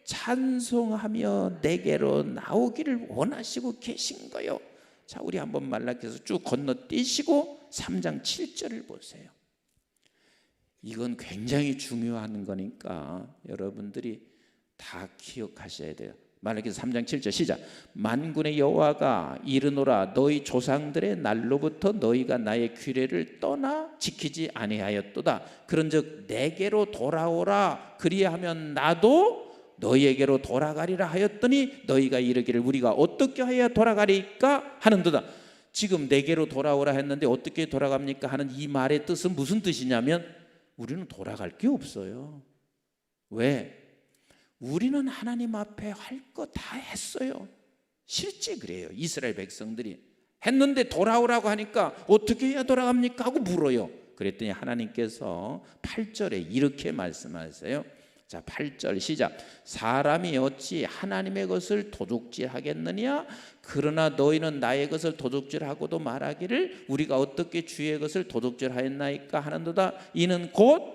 Speaker 3: 찬송하며 내게로 나오기를 원하시고 계신 거요. 자, 우리 한번 말라께서 쭉 건너뛰시고 3장 7절을 보세요. 이건 굉장히 중요한 거니까 여러분들이 다 기억하셔야 돼요. 말라기서 3장 7절 시작. 만군의 여호와가 이르노라 너희 조상들의 날로부터 너희가 나의 규례를 떠나 지키지 아니하였도다. 그런즉 내게로 돌아오라 그리하면 나도 너희에게로 돌아가리라 하였더니 너희가 이르기를 우리가 어떻게 해야 돌아가리까 하는도다. 지금 내게로 돌아오라 했는데 어떻게 돌아갑니까 하는 이 말의 뜻은 무슨 뜻이냐면 우리는 돌아갈 게 없어요. 왜? 우리는 하나님 앞에 할 거 다 했어요. 실제 그래요. 이스라엘 백성들이 했는데 돌아오라고 하니까 어떻게 해야 돌아갑니까 하고 물어요. 그랬더니 하나님께서 8절에 이렇게 말씀하세요. 자, 8절 시작. 사람이 어찌 하나님의 것을 도둑질하겠느냐? 그러나 너희는 나의 것을 도둑질하고도 말하기를 우리가 어떻게 주의 것을 도둑질하였나이까 하는도다. 이는 곧.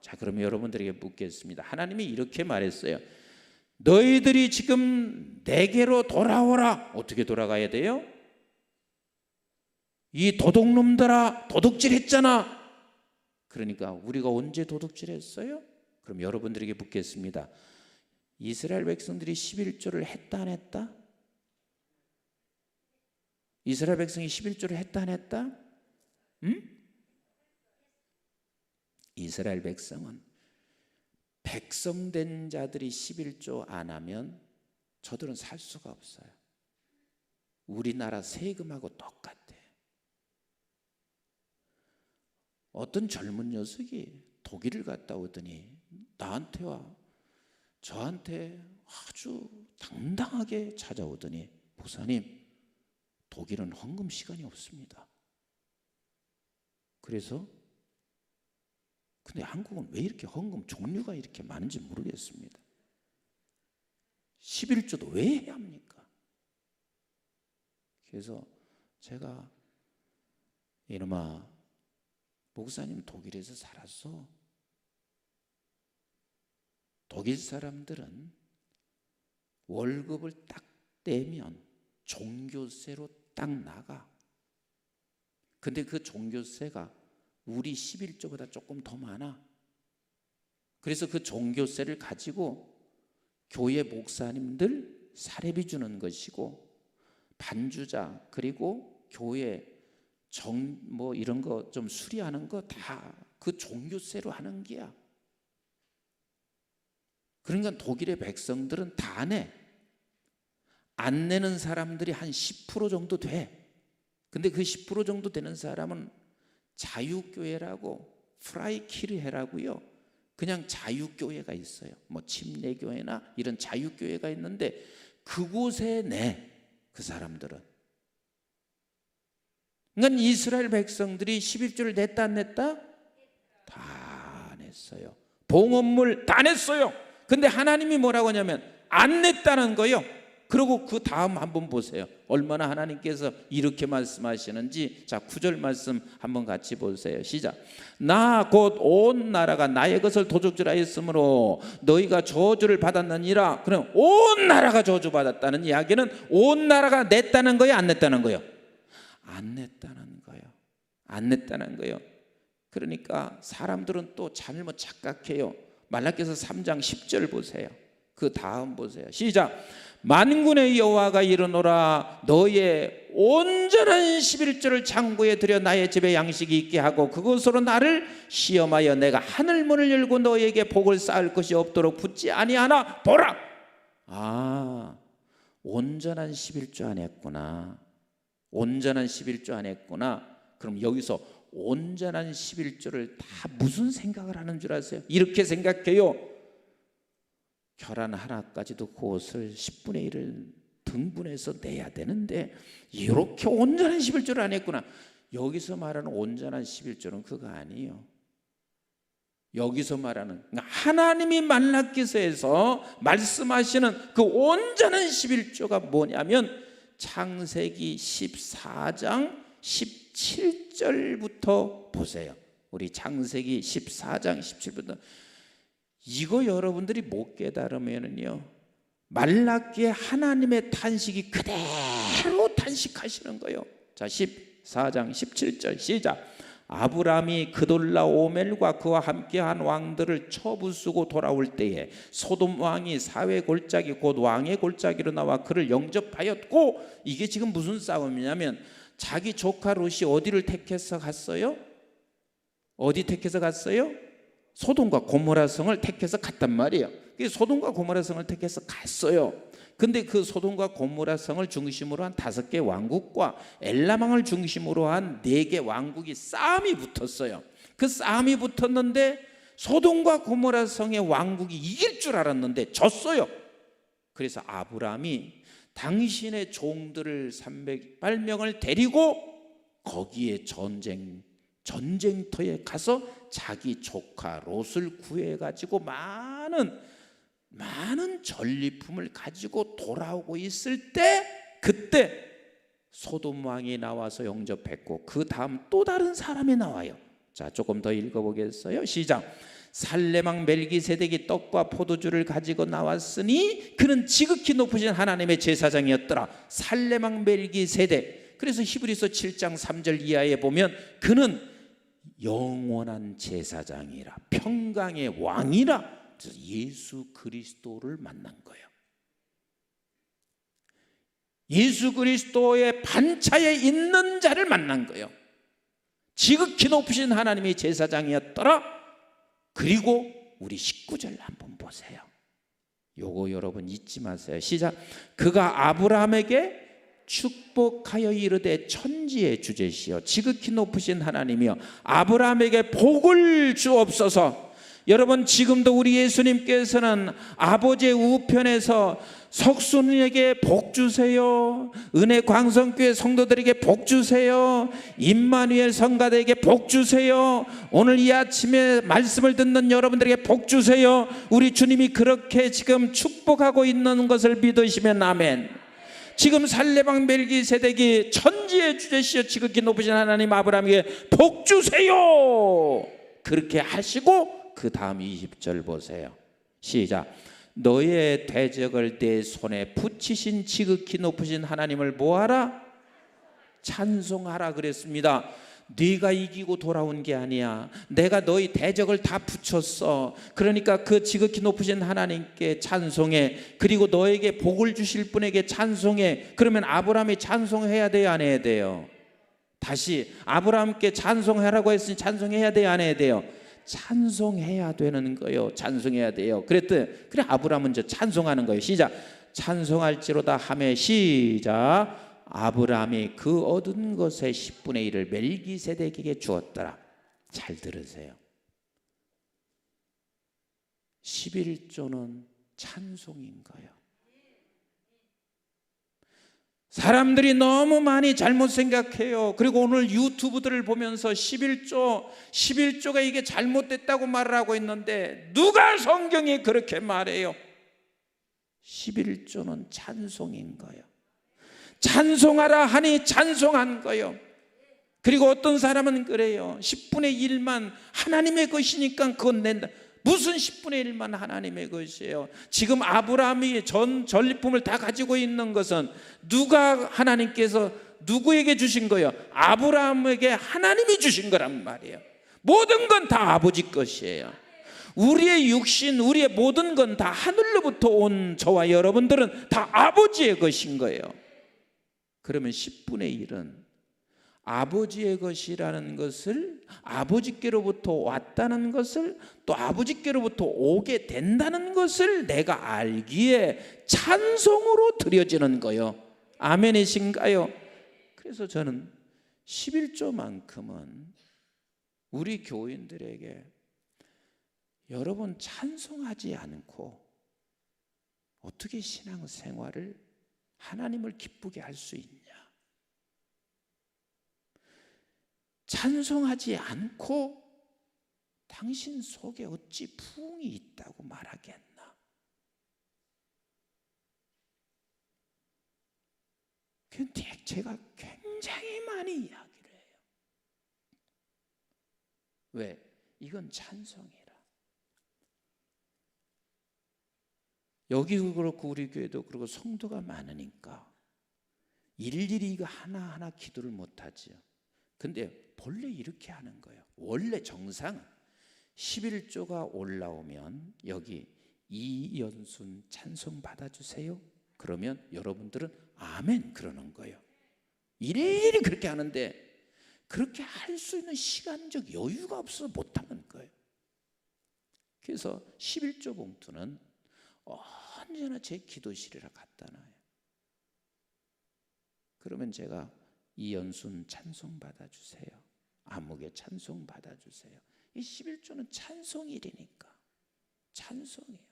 Speaker 3: 자, 그러면 여러분들에게 묻겠습니다. 하나님이 이렇게 말했어요. 너희들이 지금 내게로 돌아오라. 어떻게 돌아가야 돼요? 이 도둑놈들아 도둑질했잖아. 그러니까 우리가 언제 도둑질했어요? 그럼 여러분들에게 묻겠습니다. 이스라엘 백성들이 11조를 했다 안 했다? 이스라엘 백성이 11조를 했다 안 했다? 응? 이스라엘 백성은 백성된 자들이 11조 안 하면 저들은 살 수가 없어요. 우리나라 세금하고 똑같아. 어떤 젊은 녀석이 독일을 갔다 오더니 나한테와 저한테 아주 당당하게 찾아오더니 목사님, 독일은 헌금 시간이 없습니다. 그래서 근데 한국은 왜 이렇게 헌금 종류가 이렇게 많은지 모르겠습니다. 11조도 왜 해야 합니까? 그래서 제가 이놈아 목사님 독일에서 살았어. 독일 사람들은 월급을 딱 떼면 종교세로 딱 나가. 근데 그 종교세가 우리 11조보다 조금 더 많아. 그래서 그 종교세를 가지고 교회 목사님들 사례비 주는 것이고 반주자 그리고 교회 뭐 이런 거 좀 수리하는 거 다 그 종교세로 하는 게야. 그러니까 독일의 백성들은 다 내. 안 내는 사람들이 한 10% 정도 돼. 근데 그 10% 정도 되는 사람은 자유교회라고 프라이키르헤라고요. 그냥 자유교회가 있어요. 뭐 침례교회나 이런 자유교회가 있는데 그곳에 내. 그 사람들은. 그러니까 이스라엘 백성들이 11조를 냈다 안 냈다? 다 냈어요. 봉헌물 다 냈어요. 근데 하나님이 뭐라고 하냐면 안 냈다는 거예요. 그리고 그 다음 한번 보세요. 얼마나 하나님께서 이렇게 말씀하시는지. 자, 9절 말씀 한번 같이 보세요. 시작. 나 곧 온 나라가 나의 것을 도둑질하였으므로 너희가 저주를 받았느니라. 그럼 온 나라가 저주받았다는 이야기는 온 나라가 냈다는 거예요, 안 냈다는 거예요? 안 냈다는 거예요. 안 냈다는 거예요. 그러니까 사람들은 또 잘못 착각해요. 말라기서 3장 10절 보세요. 그 다음 보세요. 시작. 만군의 여호와가 이르노라 너희의 온전한 11조를 창고에 들여 나의 집에 양식이 있게 하고 그것으로 나를 시험하여 내가 하늘 문을 열고 너에게 복을 쌓을 것이 없도록 붙지 아니하나 보라. 온전한 11조 안 했구나. 온전한 11조 안 했구나. 그럼 여기서 온전한 11조를 다 무슨 생각을 하는 줄 아세요? 이렇게 생각해요. 결혼 하나까지도 그것을 10분의 1을 등분해서 내야 되는데 이렇게 온전한 11조를 안 했구나. 여기서 말하는 온전한 11조는 그거 아니에요. 여기서 말하는 하나님이 말라기서에서 말씀하시는 그 온전한 11조가 뭐냐면 창세기 14장 17절부터 보세요. 우리 창세기 14장 17절부터 이거 여러분들이 못 깨달으면요 말라기의 하나님의 탄식이 그대로 탄식하시는 거예요. 자, 14장 17절 시작. 아브라함이 그돌라오멜과 그와 함께한 왕들을 처부수고 돌아올 때에 소돔 왕이 사회 골짜기 곧 왕의 골짜기로 나와 그를 영접하였고, 이게 지금 무슨 싸움이냐면 자기 조카 롯이 어디를 택해서 갔어요? 어디 택해서 갔어요? 소돔과 고모라 성을 택해서 갔단 말이에요. 소돔과 고모라 성을 택해서 갔어요. 근데 그 소돔과 고모라 성을 중심으로 한 5개 왕국과 엘라망을 중심으로 한 4개 왕국이 싸움이 붙었어요. 그 싸움이 붙었는데 소돔과 고모라 성의 왕국이 이길 줄 알았는데 졌어요. 그래서 아브라함이 당신의 종들을 308명을 데리고 거기에 전쟁터에 가서 자기 조카 롯을 구해가지고 많은 전리품을 가지고 돌아오고 있을 때 그때 소돔 왕이 나와서 영접했고 그 다음 또 다른 사람이 나와요. 자, 조금 더 읽어보겠어요. 시작. 살레망 멜기세덱이 떡과 포도주를 가지고 나왔으니 그는 지극히 높으신 하나님의 제사장이었더라. 살레망 멜기세덱. 그래서 히브리서 7장 3절 이하에 보면 그는 영원한 제사장이라 평강의 왕이라 예수 그리스도를 만난 거예요. 예수 그리스도의 반차에 있는 자를 만난 거예요. 지극히 높으신 하나님의 제사장이었더라. 그리고 우리 19절 한번 보세요. 요거 여러분 잊지 마세요. 시작. 그가 아브라함에게 축복하여 이르되 천지의 주제시여 지극히 높으신 하나님이여 아브라함에게 복을 주옵소서. 여러분 지금도 우리 예수님께서는 아버지의 우편에서 석순에게 복 주세요, 은혜 광성교회 성도들에게 복 주세요, 임마누엘 성가대에게 복 주세요, 오늘 이 아침에 말씀을 듣는 여러분들에게 복 주세요. 우리 주님이 그렇게 지금 축복하고 있는 것을 믿으시면 아멘. 지금 살레방 멜기세덱이 천지의 주제시여 지극히 높으신 하나님 아브라함에게 복 주세요 그렇게 하시고 그 다음 20절 보세요. 시작. 너의 대적을 내 손에 붙이신 지극히 높으신 하나님을 뭐하라? 찬송하라 그랬습니다. 네가 이기고 돌아온 게 아니야. 내가 너희 대적을 다 붙였어. 그러니까 그 지극히 높으신 하나님께 찬송해. 그리고 너에게 복을 주실 분에게 찬송해. 그러면 아브라함이 찬송해야 돼요, 안 해야 돼요? 다시 아브라함께 찬송하라고 했으니 찬송해야 돼요, 안 해야 돼요? 찬송해야 되는 거예요. 찬송해야 돼요. 그래 아브라함은 이제 찬송하는 거예요. 시작. 찬송할지로다 하매 시작. 아브라함이 그 얻은 것의 10분의 1을 멜기세덱에게 주었더라. 잘 들으세요. 11조는 찬송인 거예요. 사람들이 너무 많이 잘못 생각해요. 그리고 오늘 유튜브들을 보면서 11조가 이게 잘못됐다고 말을 하고 있는데 누가 성경에 그렇게 말해요? 11조는 찬송인 거예요. 찬송하라 하니 찬송한 거예요. 그리고 어떤 사람은 그래요. 10분의 1만 하나님의 것이니까 그건 낸다. 무슨 10분의 1만 하나님의 것이에요? 지금 아브라함이 전리품을 다 가지고 있는 것은 누가 하나님께서 누구에게 주신 거예요? 아브라함에게 하나님이 주신 거란 말이에요. 모든 건 다 아버지 것이에요. 우리의 육신, 우리의 모든 건 다 하늘로부터 온 저와 여러분들은 다 아버지의 것인 거예요. 그러면 10분의 1은 아버지의 것이라는 것을, 아버지께로부터 왔다는 것을, 또 아버지께로부터 오게 된다는 것을 내가 알기에 찬송으로 드려지는 거요. 아멘이신가요? 그래서 저는 11조만큼은 우리 교인들에게 여러분 찬송하지 않고 어떻게 신앙생활을 하나님을 기쁘게 할 수 있냐? 찬송하지 않고 당신 속에 어찌 부흥이 있다고 말하겠나? 근데 제가 굉장히 많이 이야기를 해요. 왜? 이건 찬송이라. 여기도 그렇고 우리 교회도 그렇고 성도가 많으니까 일일이 이거 하나하나 기도를 못하지요. 근데 본래 이렇게 하는 거예요. 원래 정상은 11조가 올라오면 여기 이연순 찬송 받아주세요. 그러면 여러분들은 아멘 그러는 거예요. 일일이 그렇게 하는데 그렇게 할 수 있는 시간적 여유가 없어서 못하는 거예요. 그래서 11조 봉투는 언제나 제 기도실이라 갖다 놔요. 그러면 제가 이연순 찬송 받아주세요. 아무개 찬송 받아주세요. 이 11조는 찬송일이니까 찬송이에요.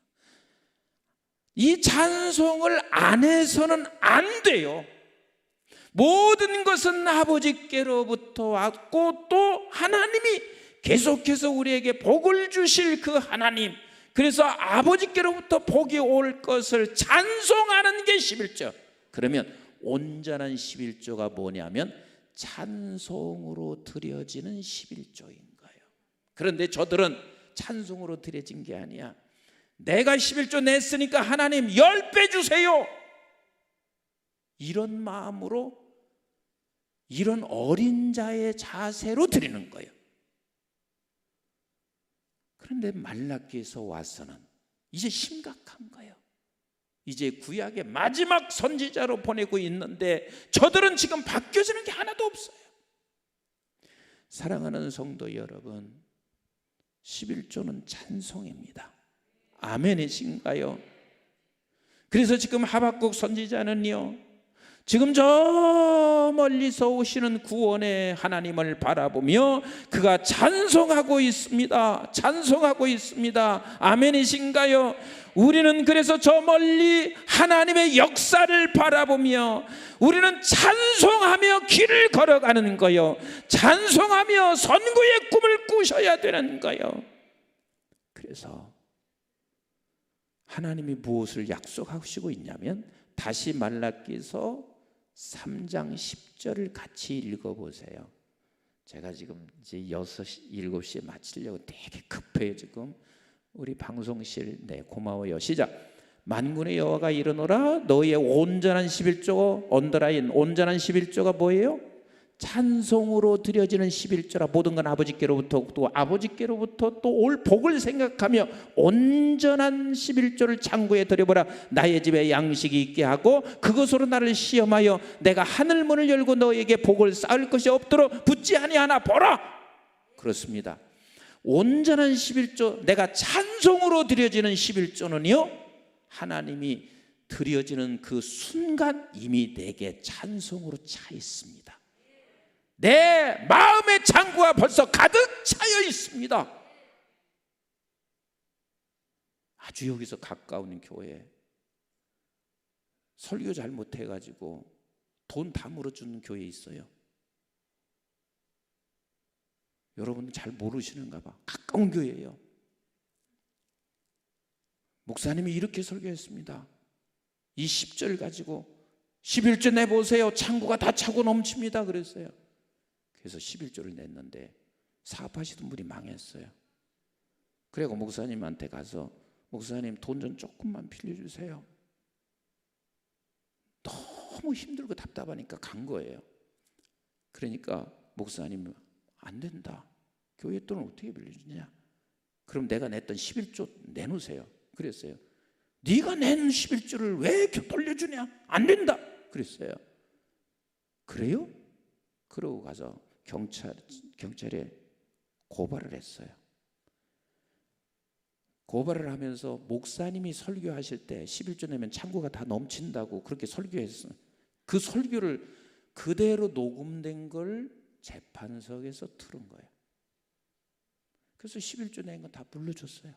Speaker 3: 이 찬송을 안 해서는 안 돼요. 모든 것은 아버지께로부터 왔고 또 하나님이 계속해서 우리에게 복을 주실 그 하나님, 그래서 아버지께로부터 복이 올 것을 찬송하는 게 11조. 그러면 온전한 11조가 뭐냐면 찬송으로 드려지는 11조인 거예요. 그런데 저들은 찬송으로 드려진 게 아니야. 내가 11조 냈으니까 하나님 10배 주세요. 이런 마음으로, 이런 어린 자의 자세로 드리는 거예요. 그런데 말라기에서 와서는 이제 심각한 거예요. 이제 구약의 마지막 선지자로 보내고 있는데 저들은 지금 바뀌어지는 게 하나도 없어요. 사랑하는 성도 여러분, 11조는 찬송입니다. 아멘이신가요? 그래서 지금 하박국 선지자는요, 지금 저 멀리서 오시는 구원의 하나님을 바라보며 그가 찬송하고 있습니다. 찬송하고 있습니다. 아멘이신가요? 우리는 그래서 저 멀리 하나님의 역사를 바라보며 우리는 찬송하며 길을 걸어가는 거요. 찬송하며 선구의 꿈을 꾸셔야 되는 거요. 그래서 하나님이 무엇을 약속하시고 있냐면, 다시 말라기서 3장 10절을 같이 읽어보세요. 제가 지금 이제 6시, 7시에 마치려고 되게 급해요. 지금 우리 방송실, 네, 고마워요. 시작. 만군의 여호와가 이르노라, 너희의 온전한 11조, 언더라인 온전한 11조가 뭐예요? 찬송으로 드려지는 11조라. 모든 건 아버지께로부터, 또 아버지께로부터 또 올 복을 생각하며 온전한 11조를 창고에 들여보라. 나의 집에 양식이 있게 하고 그것으로 나를 시험하여 내가 하늘문을 열고 너에게 복을 쌓을 것이 없도록 붙지 아니하나 보라. 그렇습니다. 온전한 11조, 내가 찬송으로 드려지는 11조는요, 하나님이 드려지는 그 순간 이미 내게 찬송으로 차 있습니다. 내 마음의 창고가 벌써 가득 차여 있습니다. 아주 여기서 가까운 교회, 설교 잘못해가지고 돈 다 물어주는 교회 있어요. 여러분 잘 모르시는가 봐. 가까운 교회예요. 목사님이 이렇게 설교했습니다. 이 10절 가지고 11조 내보세요. 창고가 다 차고 넘칩니다. 그랬어요. 그래서 11조를 냈는데 사업하시던 분이 망했어요. 그리고 목사님한테 가서, 목사님 돈 좀 조금만 빌려주세요. 너무 힘들고 답답하니까 간 거예요. 그러니까 목사님은 안 된다. 교회 돈을 어떻게 빌려주냐? 그럼 내가 냈던 11조 내놓으세요. 그랬어요. 네가 낸 11조를 왜 돌려주냐? 안 된다. 그랬어요. 그래요? 그러고 가서 경찰에 고발을 했어요. 고발을 하면서 목사님이 설교하실 때 11조 내면 창고가 다 넘친다고 그렇게 설교했어요. 그 설교를 그대로 녹음된 걸 재판석에서 틀은 거예요. 그래서 11조 낸 건 다 물려줬어요.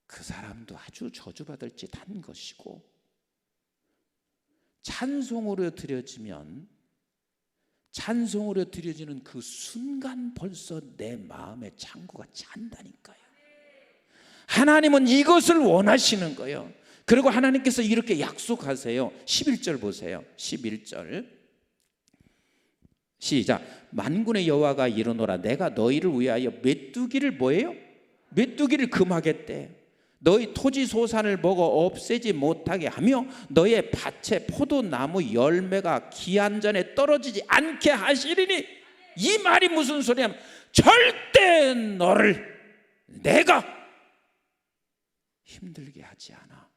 Speaker 3: 그 사람도 아주 저주받을 짓 한 것이고, 찬송으로 드려지면, 찬송으로 드려지는 그 순간 벌써 내 마음의 창고가 찬다니까요. 하나님은 이것을 원하시는 거예요. 그리고 하나님께서 이렇게 약속하세요. 11절 보세요. 11절 시작. 만군의 여호와가 이르노라 내가 너희를 위하여 메뚜기를 뭐예요? 메뚜기를 금하겠대. 너희 토지 소산을 먹어 없애지 못하게 하며 너의 밭에 포도나무 열매가 기한 전에 떨어지지 않게 하시리니, 이 말이 무슨 소리냐면 절대 너를 내가 힘들게 하지 않아.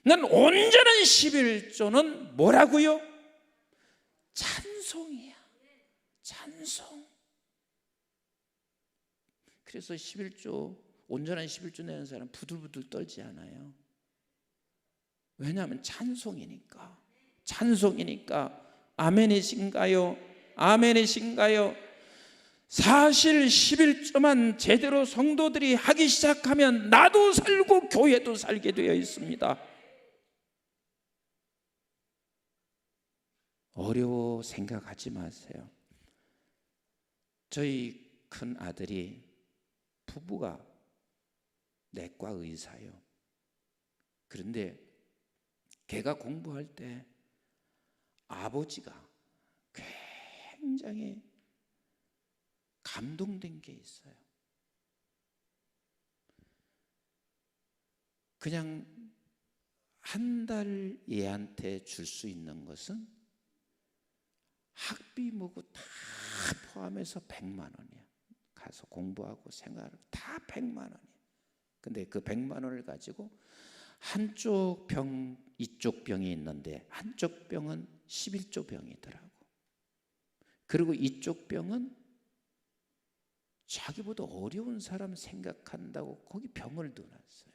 Speaker 3: 난 온전한 11조는 뭐라고요? 찬송이야. 찬송. 그래서 11조, 온전한 11조 내는 사람 부들부들 떨지 않아요. 왜냐하면 찬송이니까. 찬송이니까. 아멘이신가요? 아멘이신가요? 사실 11조만 제대로 성도들이 하기 시작하면 나도 살고 교회도 살게 되어 있습니다. 어려워 생각하지 마세요. 저희 큰 아들이, 부부가 내과 의사예요. 그런데 걔가 공부할 때 아버지가 굉장히 감동된 게 있어요. 그냥 한 달 얘한테 줄 수 있는 것은 학비 뭐고 다 포함해서 100만 원이야. 가서 공부하고 생활을 다 100만 원이야. 근데 그 100만 원을 가지고 한쪽 병, 이쪽 병이 있는데 한쪽 병은 11조 병이더라고. 그리고 이쪽 병은 자기보다 어려운 사람 생각한다고 거기 병을 넣어놨어요.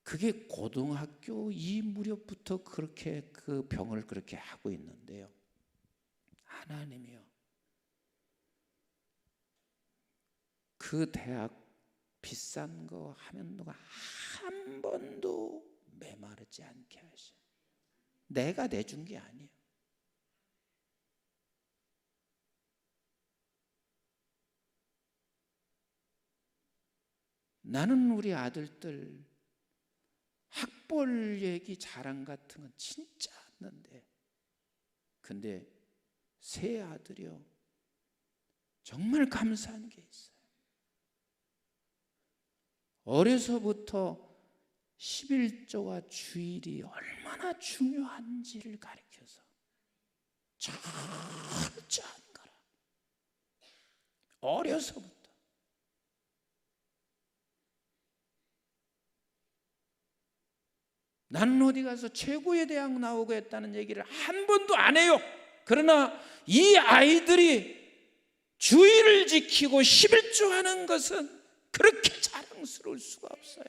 Speaker 3: 그게 고등학교 이 무렵부터 그렇게 그 병을 그렇게 하고 있는데요. 하나님이요, 그 대학 비싼 거 하면 너가 한 번도 메마르지 않게 하셔. 내가 내준 게 아니에요. 나는 우리 아들들 학벌 얘기 자랑 같은 건 진짜 않는데, 근데 세 아들이요, 정말 감사한 게 있어요. 어려서부터 11조와 주일이 얼마나 중요한지를 가르쳐서 철저한 거라. 어려서부터. 나는 어디 가서 최고의 대학 나오고 했다는 얘기를 한 번도 안 해요. 그러나 이 아이들이 주일을 지키고 11조 하는 것은 그렇게 자랑스러울 수가 없어요.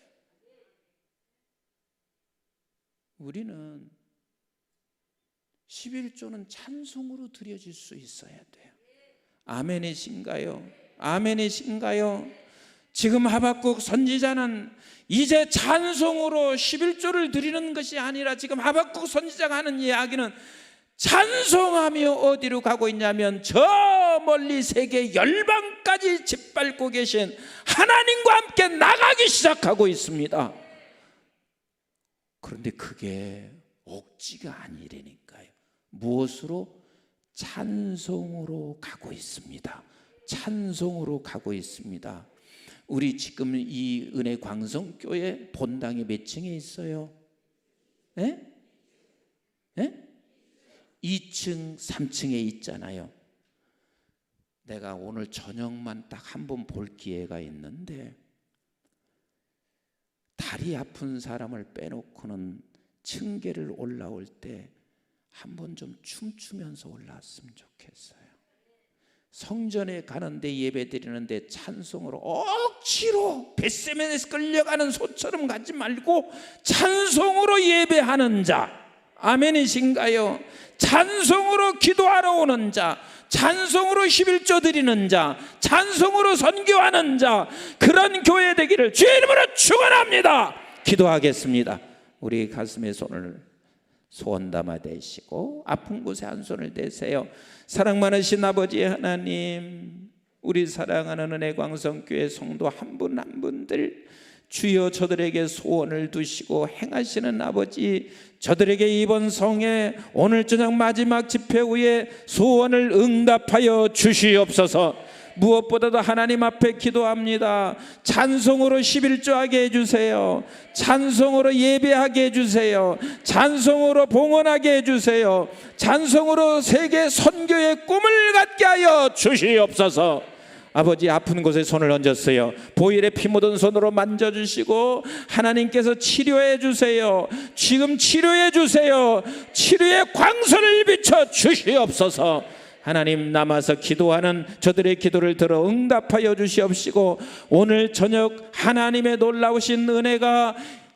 Speaker 3: 우리는 11조는 찬송으로 드려질 수 있어야 돼요. 아멘이신가요? 아멘이신가요? 지금 하박국 선지자는 이제 찬송으로 11조를 드리는 것이 아니라, 지금 하박국 선지자가 하는 이야기는 찬송하며 어디로 가고 있냐면 저 멀리 세계 열방까지 짓밟고 계신 하나님과 함께 나가기 시작하고 있습니다. 그런데 그게 억지가 아니라니까요. 무엇으로? 찬송으로 가고 있습니다. 찬송으로 가고 있습니다. 우리 지금 이 은혜 광성교회 본당이 몇 층에 있어요? 예? 예? 2층, 3층에 있잖아요. 내가 오늘 저녁만 딱 한 번 볼 기회가 있는데, 다리 아픈 사람을 빼놓고는 층계를 올라올 때 한번 좀 춤추면서 올라왔으면 좋겠어요. 성전에 가는데 예배 드리는데 찬송으로 억지로 벳세면에서 끌려가는 소처럼 가지 말고 찬송으로 예배하는 자, 아멘이신가요? 찬송으로 기도하러 오는 자, 찬송으로 11조 드리는 자, 찬송으로 선교하는 자, 그런 교회 되기를 주의 이름으로 축원합니다. 기도하겠습니다. 우리 가슴에 손을 소원 담아 대시고 아픈 곳에 한 손을 대세요. 사랑 많으신 아버지 하나님, 우리 사랑하는 은혜광성교회 성도 한 분 한 분들 주여 저들에게 소원을 두시고 행하시는 아버지, 저들에게 이번 성회 오늘 저녁 마지막 집회 후에 소원을 응답하여 주시옵소서. 무엇보다도 하나님 앞에 기도합니다. 찬송으로 11조하게 해주세요. 찬송으로 예배하게 해주세요. 찬송으로 봉헌하게 해주세요. 찬송으로 세계 선교의 꿈을 갖게 하여 주시옵소서. 아버지, 아픈 곳에 손을 얹었어요. 보혈에 피 묻은 손으로 만져주시고 하나님께서 치료해 주세요. 지금 치료해 주세요. 치료의 광선을 비춰 주시옵소서. 하나님, 남아서 기도하는 저들의 기도를 들어 응답하여 주시옵시고 오늘 저녁 하나님의 놀라우신 은혜가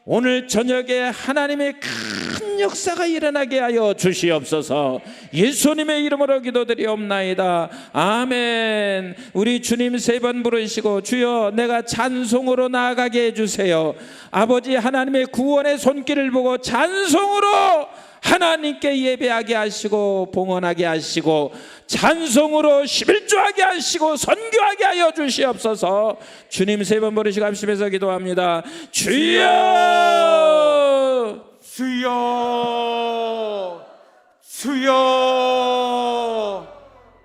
Speaker 3: 오늘 저녁에 하나님의 큰 역사가 일어나게 하여 주시옵소서. 예수님의 이름으로 기도드리옵나이다. 아멘. 우리 주님 3번 부르시고 주여 내가 찬송으로 나아가게 해주세요. 아버지 하나님의 구원의 손길을 보고 찬송으로 하나님께 예배하게 하시고 봉헌하게 하시고 찬송으로 11조하게 하시고 선교하게 하여 주시옵소서. 주님 3번 부르시고 합심해서 기도합니다. 주여,
Speaker 4: 주여, 주여.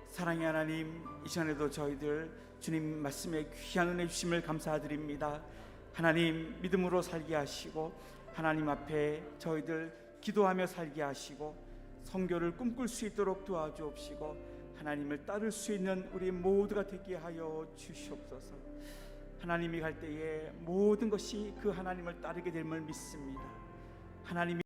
Speaker 4: 사랑의 하나님, 이 시간에도 저희들 주님 말씀에 귀한 은혜 주심을 감사드립니다. 하나님, 믿음으로 살게 하시고 하나님 앞에 저희들 기도하며 살게 하시고 선교를 꿈꿀 수 있도록 도와주옵시고 하나님을 따를 수 있는 우리 모두가 되게 하여 주시옵소서. 하나님이 갈 때에 모든 것이 그 하나님을 따르게 됨을 믿습니다. 하나님이